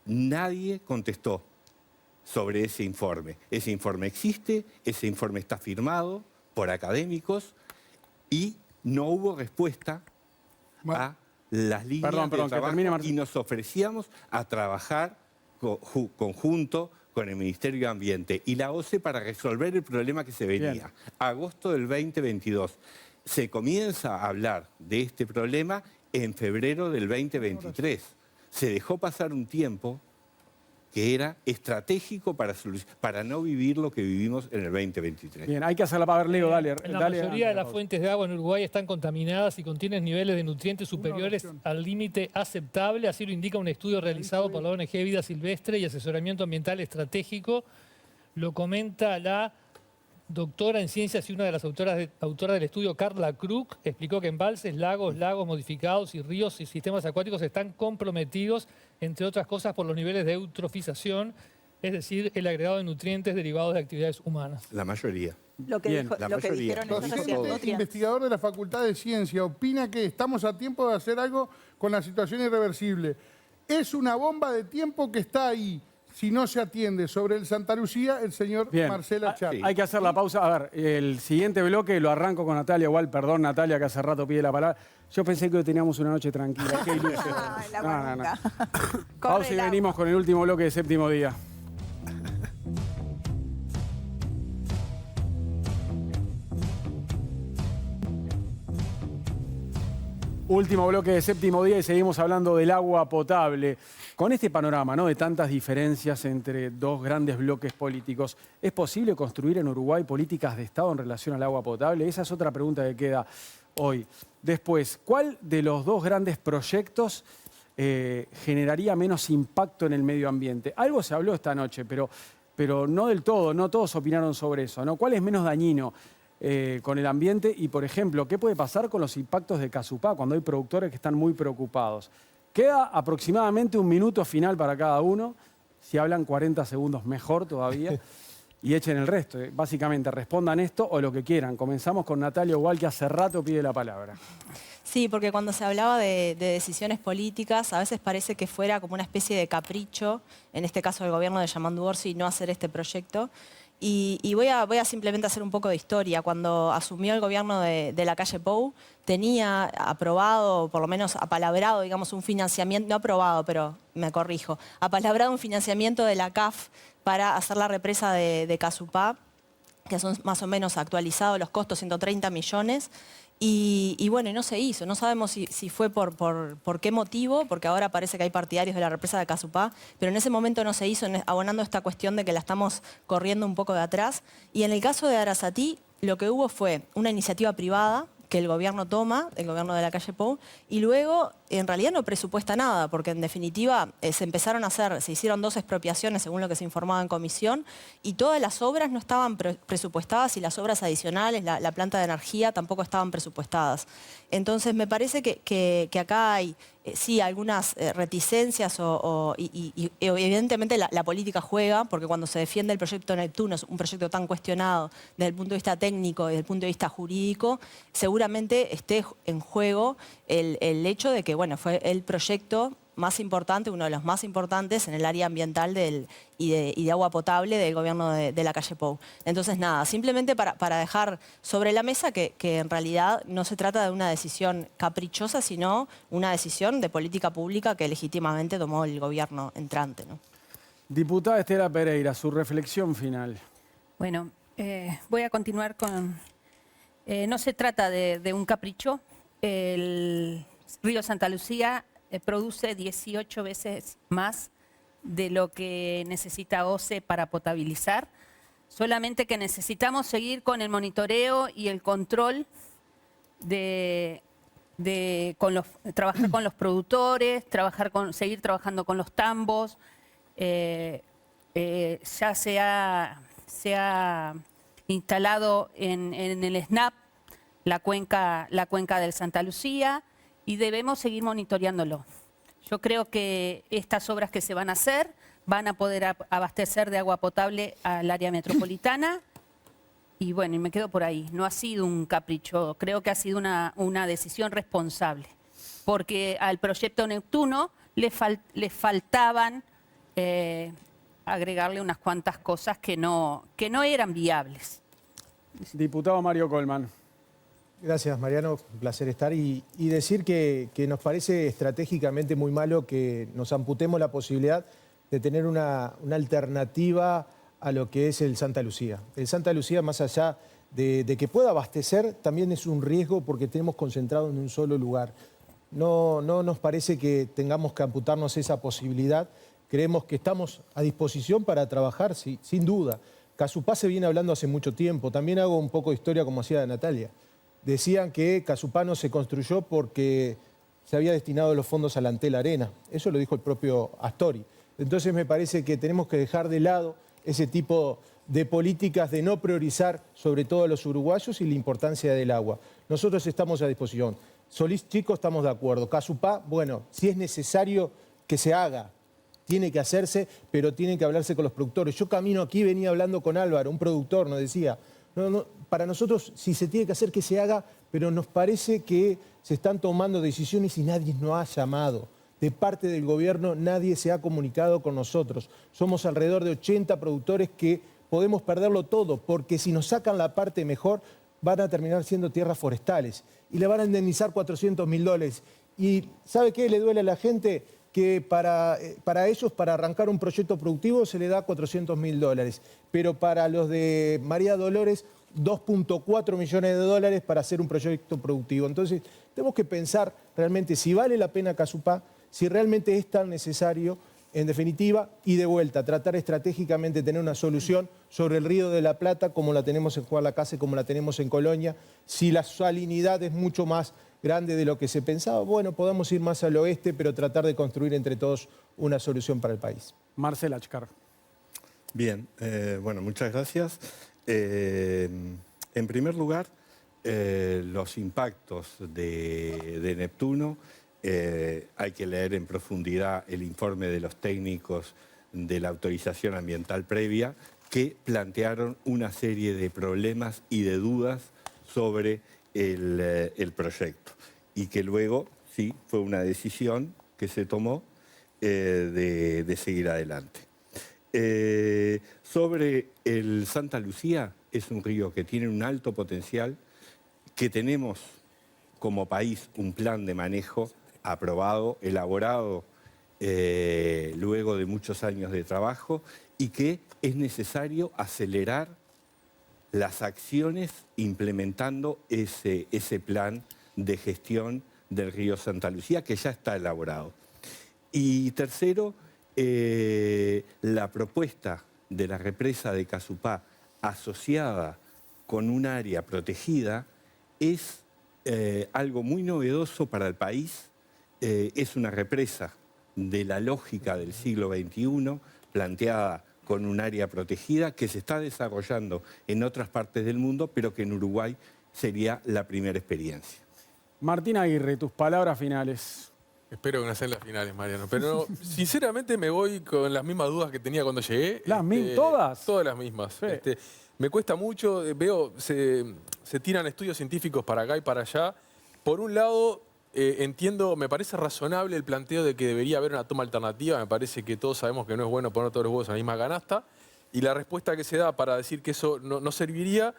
Nadie contestó sobre ese informe. Ese informe existe, ese informe está firmado por académicos y no hubo respuesta a las líneas Perdón, de que trabajo termine, Marcelo. y nos ofrecíamos a trabajar conjunto con el Ministerio de Ambiente y la OCE para resolver el problema que se venía. Bien. Agosto del 2022. Se comienza a hablar de este problema en febrero del 2023. Se dejó pasar un tiempo que era estratégico para no vivir lo que vivimos en el 2023. Bien, hay que hacerla para ver, Leo, dale. La dale, mayoría de las Pausa. fuentes de agua en Uruguay están contaminadas y contienen niveles de nutrientes superiores al límite aceptable, así lo indica un estudio realizado por la ONG Vida Silvestre y Asesoramiento Ambiental Estratégico. Lo comenta la doctora en ciencias y una de las autoras del estudio, Carla Krug, explicó que embalses, lagos modificados y ríos y sistemas acuáticos están comprometidos, entre otras cosas, por los niveles de eutrofización, es decir, el agregado de nutrientes derivados de actividades humanas. La mayoría. Lo que, Bien. La lo que mayoría. dijeron ellos es Docente, cierto. investigador de la Facultad de Ciencia, opina que estamos a tiempo de hacer algo con la situación irreversible. Es una bomba de tiempo que está ahí. Si no se atiende sobre el Santa Lucía, el señor Bien. Marcelo Char. Hay que hacer la pausa. A ver, el siguiente bloque lo arranco con Natalia. Igual, perdón, Natalia, que hace rato pide la palabra. Yo pensé que hoy teníamos una noche tranquila. Qué ilusión. Ay, la No, no, no. guarunga. Pausa Corre y el agua. venimos con el último bloque de Séptimo Día. Último bloque de Séptimo Día y seguimos hablando del agua potable. Con este panorama, ¿no?, de tantas diferencias entre dos grandes bloques políticos, ¿es posible construir en Uruguay políticas de Estado en relación al agua potable? Esa es otra pregunta que queda hoy. Después, ¿cuál de los dos grandes proyectos generaría menos impacto en el medio ambiente? Algo se habló esta noche, pero no del todo, no todos opinaron sobre eso, ¿no? ¿Cuál es menos dañino con el ambiente? Y, por ejemplo, ¿qué puede pasar con los impactos de Casupá cuando hay productores que están muy preocupados? Queda aproximadamente un minuto final para cada uno. Si hablan 40 segundos, mejor todavía. Y echen el resto. Básicamente, respondan esto o lo que quieran. Comenzamos con Natalia Igual, que hace rato pide la palabra. Sí, porque cuando se hablaba de decisiones políticas, a veces parece que fuera como una especie de capricho, en este caso del gobierno de Yamandu Orsi, no hacer este proyecto. Y voy a simplemente hacer un poco de historia. Cuando asumió el gobierno de la calle Pou, tenía aprobado, por lo menos apalabrado, digamos, un financiamiento, no aprobado, pero me corrijo, apalabrado un financiamiento de la CAF para hacer la represa de Casupá, que son más o menos actualizados los costos, 130 millones. Y bueno, y no se hizo. No sabemos si fue por qué motivo, porque ahora parece que hay partidarios de la represa de Casupá, pero en ese momento no se hizo, abonando esta cuestión de que la estamos corriendo un poco de atrás. Y en el caso de Arasatí, lo que hubo fue una iniciativa privada que el gobierno toma, el gobierno de la calle Pou, y luego en realidad no presupuesta nada, porque en definitiva se hicieron 2 expropiaciones según lo que se informaba en comisión, y todas las obras no estaban presupuestadas y las obras adicionales, la planta de energía, tampoco estaban presupuestadas. Entonces me parece que acá hay sí algunas reticencias y evidentemente la política juega, porque cuando se defiende el proyecto Neptuno, es un proyecto tan cuestionado desde el punto de vista técnico y desde el punto de vista jurídico, seguramente esté en juego el hecho de que, bueno, fue el proyecto más importante, uno de los más importantes en el área ambiental y de agua potable del gobierno de la calle Pou. Entonces, nada, simplemente para dejar sobre la mesa que en realidad no se trata de una decisión caprichosa, sino una decisión de política pública que legítimamente tomó el gobierno entrante, ¿no? Diputada Estela Pereira, su reflexión final. Bueno, voy a continuar con... no se trata de un capricho. El río Santa Lucía produce 18 veces más de lo que necesita OCE para potabilizar. Solamente que necesitamos seguir con el monitoreo y el control trabajar con los productores, seguir trabajando con los tambos. Ya se ha instalado en el SNAP la cuenca del Santa Lucía y debemos seguir monitoreándolo. Yo creo que estas obras que se van a hacer van a poder abastecer de agua potable al área metropolitana y bueno, y me quedo por ahí. No ha sido un capricho, creo que ha sido una decisión responsable, porque al proyecto Neptuno le faltaban agregarle unas cuantas cosas que no eran viables. Diputado Mario Colman. Gracias, Mariano. Un placer estar. Y decir que nos parece estratégicamente muy malo que nos amputemos la posibilidad de tener una alternativa a lo que es el Santa Lucía. El Santa Lucía, más allá de que pueda abastecer, también es un riesgo porque tenemos concentrado en un solo lugar. No nos parece que tengamos que amputarnos esa posibilidad. Creemos que estamos a disposición para trabajar, sí, sin duda. Casupá se viene hablando hace mucho tiempo. También hago un poco de historia como hacía Natalia. Decían que Casupá no se construyó porque se había destinado los fondos a la Antel Arena. Eso lo dijo el propio Astori. Entonces me parece que tenemos que dejar de lado ese tipo de políticas de no priorizar sobre todo a los uruguayos y la importancia del agua. Nosotros estamos a disposición. Solís Chico estamos de acuerdo. Casupá, bueno, si es necesario que se haga, tiene que hacerse, pero tiene que hablarse con los productores. Yo camino aquí, venía hablando con Álvaro, un productor, nos decía, para nosotros si se tiene que hacer que se haga, pero nos parece que se están tomando decisiones y nadie nos ha llamado. De parte del gobierno nadie se ha comunicado con nosotros. Somos alrededor de 80 productores que podemos perderlo todo, porque si nos sacan la parte mejor, van a terminar siendo tierras forestales y le van a indemnizar $400.000. ¿Y sabe qué le duele a la gente? Que para ellos, para arrancar un proyecto productivo, se le da $400.000. Pero para los de María Dolores, $2.4 millones para hacer un proyecto productivo. Entonces, tenemos que pensar realmente si vale la pena Casupá, si realmente es tan necesario, en definitiva, y de vuelta, tratar estratégicamente de tener una solución sobre el Río de la Plata, como la tenemos en Juan Lacase, como la tenemos en Colonia. Si la salinidad es mucho más grande de lo que se pensaba, bueno, podemos ir más al oeste, pero tratar de construir entre todos una solución para el país. Marcel Achcar. Bien, bueno, muchas gracias. En primer lugar, los impactos de Neptuno, hay que leer en profundidad el informe de los técnicos de la autorización ambiental previa que plantearon una serie de problemas y de dudas sobre el proyecto y que luego sí fue una decisión que se tomó de seguir adelante. Sobre el Santa Lucía, es un río que tiene un alto potencial, que tenemos como país un plan de manejo aprobado, elaborado luego de muchos años de trabajo y que es necesario acelerar las acciones implementando ese plan de gestión del río Santa Lucía que ya está elaborado. Y tercero, la propuesta de la represa de Casupá asociada con un área protegida es algo muy novedoso para el país. Es una represa de la lógica del siglo XXI, planteada con un área protegida que se está desarrollando en otras partes del mundo, pero que en Uruguay sería la primera experiencia. Martín Aguirre, tus palabras finales. Espero que no sean las finales, Mariano. Pero sinceramente me voy con las mismas dudas que tenía cuando llegué. ¿Todas? Todas las mismas. Sí. Me cuesta mucho, veo, se tiran estudios científicos para acá y para allá. Por un lado, entiendo, me parece razonable el planteo de que debería haber una toma alternativa. Me parece que todos sabemos que no es bueno poner todos los huevos en la misma canasta. Y la respuesta que se da para decir que eso no serviría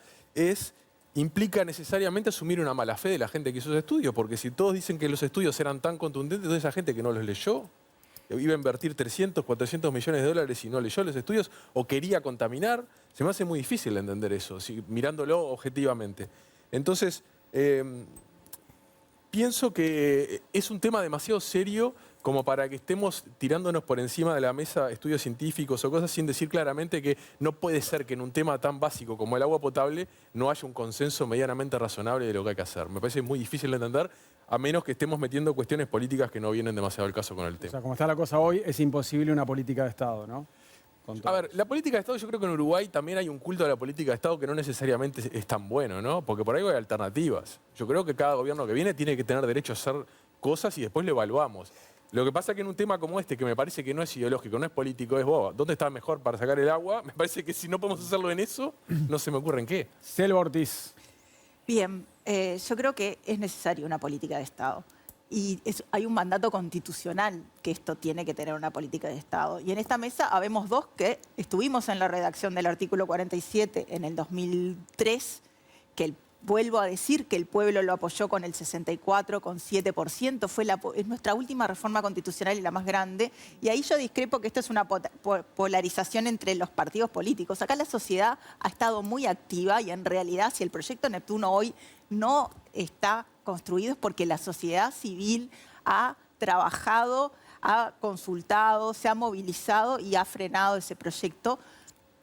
implica necesariamente asumir una mala fe de la gente que hizo esos estudios. Porque si todos dicen que los estudios eran tan contundentes, entonces esa gente que no los leyó iba a invertir 300, 400 millones de dólares y no leyó los estudios o quería contaminar. Se me hace muy difícil entender eso, mirándolo objetivamente. Entonces, pienso que es un tema demasiado serio como para que estemos tirándonos por encima de la mesa estudios científicos o cosas sin decir claramente que no puede ser que en un tema tan básico como el agua potable no haya un consenso medianamente razonable de lo que hay que hacer. Me parece muy difícil de entender, a menos que estemos metiendo cuestiones políticas que no vienen demasiado al caso con el tema. O sea, como está la cosa hoy, es imposible una política de Estado, ¿no? A ver, la política de Estado, yo creo que en Uruguay también hay un culto a la política de Estado que no necesariamente es tan bueno, ¿no? Porque por ahí hay alternativas. Yo creo que cada gobierno que viene tiene que tener derecho a hacer cosas y después lo evaluamos. Lo que pasa es que en un tema como este, que me parece que no es ideológico, no es político, es ¿dónde está mejor para sacar el agua? Me parece que si no podemos hacerlo en eso, no se me ocurre en qué. Selva Ortiz. Bien, yo creo que es necesaria una política de Estado. Y hay un mandato constitucional que esto tiene que tener una política de Estado. Y en esta mesa habemos dos que estuvimos en la redacción del artículo 47 en el 2003, que vuelvo a decir que el pueblo lo apoyó con el 64,7%, es nuestra última reforma constitucional y la más grande. Y ahí yo discrepo que esto es una polarización entre los partidos políticos. Acá la sociedad ha estado muy activa y en realidad si el proyecto Neptuno hoy no está construido es porque la sociedad civil ha trabajado, ha consultado, se ha movilizado y ha frenado ese proyecto.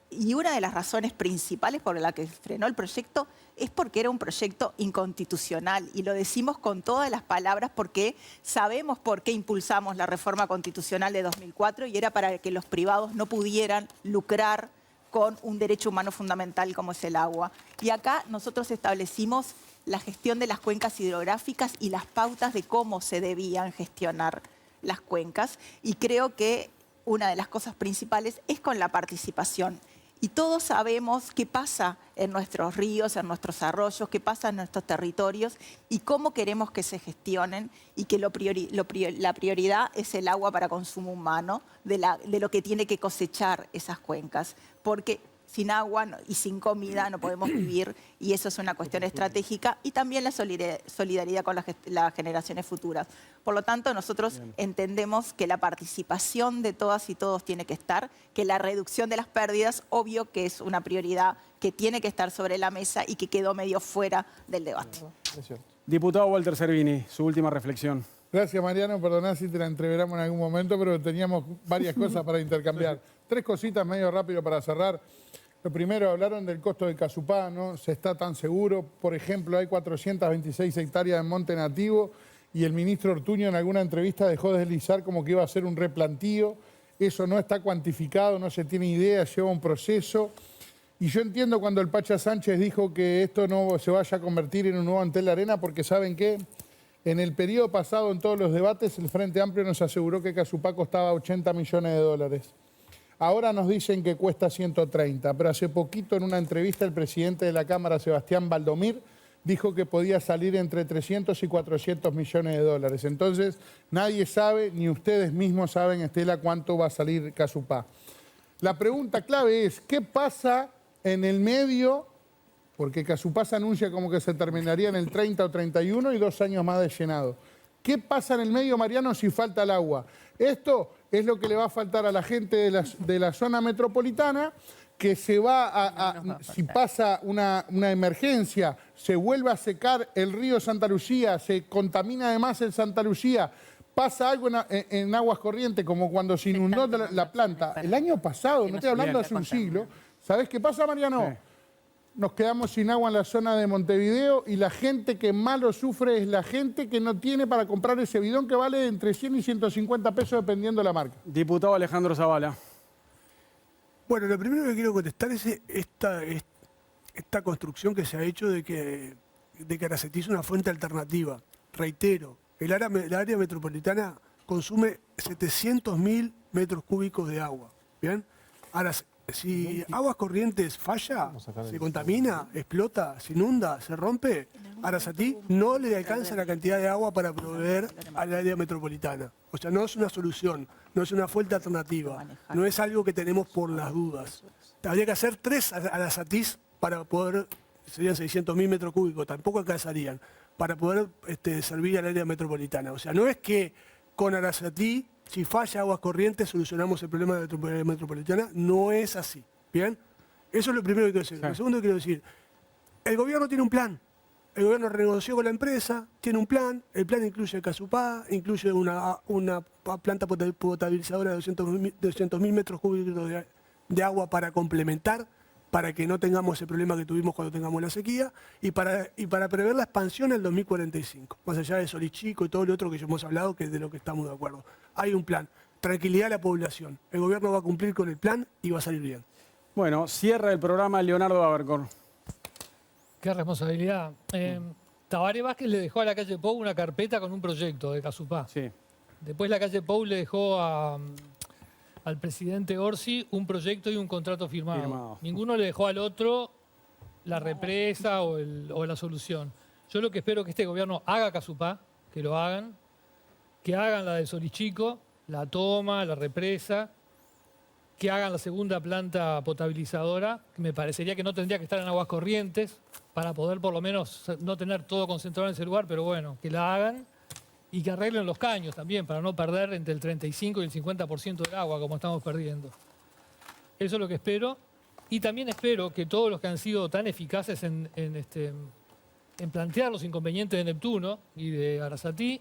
Y una de las razones principales por la que frenó el proyecto es porque era un proyecto inconstitucional. Y lo decimos con todas las palabras porque sabemos por qué impulsamos la reforma constitucional de 2004 y era para que los privados no pudieran lucrar con un derecho humano fundamental como es el agua. Y acá nosotros establecimos la gestión de las cuencas hidrográficas y las pautas de cómo se debían gestionar las cuencas. Y creo que una de las cosas principales es con la participación. Y todos sabemos qué pasa en nuestros ríos, en nuestros arroyos, qué pasa en nuestros territorios y cómo queremos que se gestionen y que la prioridad es el agua para consumo humano, de lo que tiene que cosechar esas cuencas. Porque sin agua y sin comida no podemos vivir y eso es una cuestión estratégica y también la solidaridad con las generaciones futuras. Por lo tanto, nosotros entendemos que la participación de todas y todos tiene que estar, que la reducción de las pérdidas, obvio que es una prioridad que tiene que estar sobre la mesa y que quedó medio fuera del debate. Diputado Walter Servini, su última reflexión. Gracias, Mariano. Perdoná si te la entreveramos en algún momento, pero teníamos varias cosas para intercambiar. Tres cositas medio rápido para cerrar. Lo primero, hablaron del costo de Casupá, ¿no? Se está tan seguro. Por ejemplo, hay 426 hectáreas de monte nativo y el ministro Ortuño en alguna entrevista dejó de deslizar como que iba a ser un replantío. Eso no está cuantificado, no se tiene idea, lleva un proceso. Y yo entiendo cuando el Pacha Sánchez dijo que esto no se vaya a convertir en un nuevo Antel Arena, porque ¿saben qué? En el periodo pasado, en todos los debates, el Frente Amplio nos aseguró que Casupá costaba 80 millones de dólares. Ahora nos dicen que cuesta 130, pero hace poquito en una entrevista el presidente de la Cámara, Sebastián Valdomir, dijo que podía salir entre 300 y 400 millones de dólares. Entonces, nadie sabe, ni ustedes mismos saben, Estela, cuánto va a salir Casupá. La pregunta clave es, ¿qué pasa en el medio? Porque Casupá se anuncia como que se terminaría en el 30 o 31 y 2 años más de llenado. ¿Qué pasa en el medio, Mariano, si falta el agua? Esto es lo que le va a faltar a la gente de la zona metropolitana, que se va si pasa una emergencia, se vuelve a secar el río Santa Lucía, se contamina además el Santa Lucía, pasa algo en aguas corrientes, como cuando se inundó la planta. El año pasado, no estoy hablando hace un siglo, ¿sabés qué pasa, Mariano? Sí. Nos quedamos sin agua en la zona de Montevideo y la gente que más lo sufre es la gente que no tiene para comprar ese bidón que vale entre 100 y 150 pesos dependiendo de la marca. Diputado Alejandro Zavala. Bueno, lo primero que quiero contestar es esta construcción que se ha hecho de que Aracetí es una fuente alternativa. Reitero, el área metropolitana consume 700.000 metros cúbicos de agua. ¿Bien? Ahora, Si Aguas Corrientes falla, se contamina, explota, se inunda, se rompe, Arasatí no le alcanza la cantidad de agua para proveer al área metropolitana. O sea, no es una solución, no es una fuente alternativa, no es algo que tenemos por las dudas. Habría que hacer 3 Arasatís para poder, serían 600.000 metros cúbicos, tampoco alcanzarían, para poder servir al área metropolitana. O sea, no es que con Arasatí, si falla Aguas Corrientes, solucionamos el problema de la metropolitana. No es así. ¿Bien? Eso es lo primero que quiero decir. Lo segundo que quiero decir, el gobierno tiene un plan. El gobierno renegoció con la empresa, tiene un plan. El plan incluye el Casupá, incluye una planta potabilizadora de 200.000 metros cúbicos de agua para complementar, para que no tengamos ese problema que tuvimos cuando tengamos la sequía, y para prever la expansión en el 2045, más allá de Solichico y todo lo otro que ya hemos hablado, que es de lo que estamos de acuerdo. Hay un plan. Tranquilidad a la población. El gobierno va a cumplir con el plan y va a salir bien. Bueno, cierra el programa Leonardo Abercor. Qué responsabilidad. Tabaré Vázquez le dejó a la calle Pou una carpeta con un proyecto de Casupá. Sí. Después la calle Pou le dejó al presidente Orsi un proyecto y un contrato firmado. Ninguno le dejó al otro la represa o la solución. Yo lo que espero es que este gobierno haga Casupá, que lo hagan, que hagan la de Solichico, la toma, la represa, que hagan la segunda planta potabilizadora, que me parecería que no tendría que estar en Aguas Corrientes para poder por lo menos no tener todo concentrado en ese lugar, pero bueno, que la hagan y que arreglen los caños también para no perder entre el 35 y el 50% del agua como estamos perdiendo. Eso es lo que espero. Y también espero que todos los que han sido tan eficaces en plantear los inconvenientes de Neptuno y de Arasatí,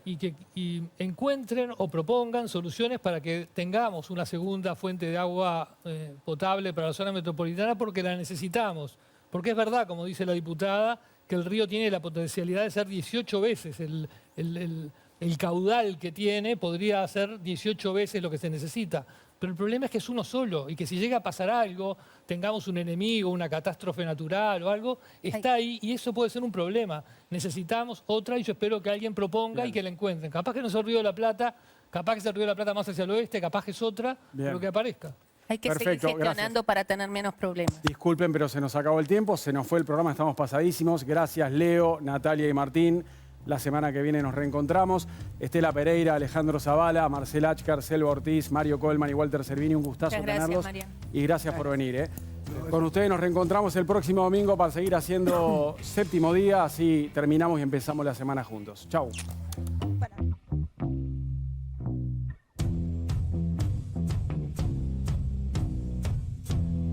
y encuentren o propongan soluciones para que tengamos una segunda fuente de agua potable para la zona metropolitana, porque la necesitamos. Porque es verdad, como dice la diputada, que el río tiene la potencialidad de ser 18 veces el caudal que tiene, podría ser 18 veces lo que se necesita. Pero el problema es que es uno solo y que si llega a pasar algo, tengamos un enemigo, una catástrofe natural o algo, está ahí y eso puede ser un problema. Necesitamos otra y yo espero que alguien proponga y que la encuentren. Capaz que no es el Río de la Plata, capaz que es el Río de la Plata más hacia el oeste, capaz que es otra, pero que aparezca. Hay que seguir gestionando para tener menos problemas. Disculpen, pero se nos acabó el tiempo, se nos fue el programa, estamos pasadísimos. Gracias, Leo, Natalia y Martín. La semana que viene nos reencontramos. Estela Pereira, Alejandro Zavala, Marcel Achcar, Selva Ortiz, Mario Colman y Walter Servini. Un gustazo tenerlos. Mariano. Y gracias por venir. Con ustedes nos reencontramos el próximo domingo para seguir haciendo séptimo día. Así terminamos y empezamos la semana juntos. Chau.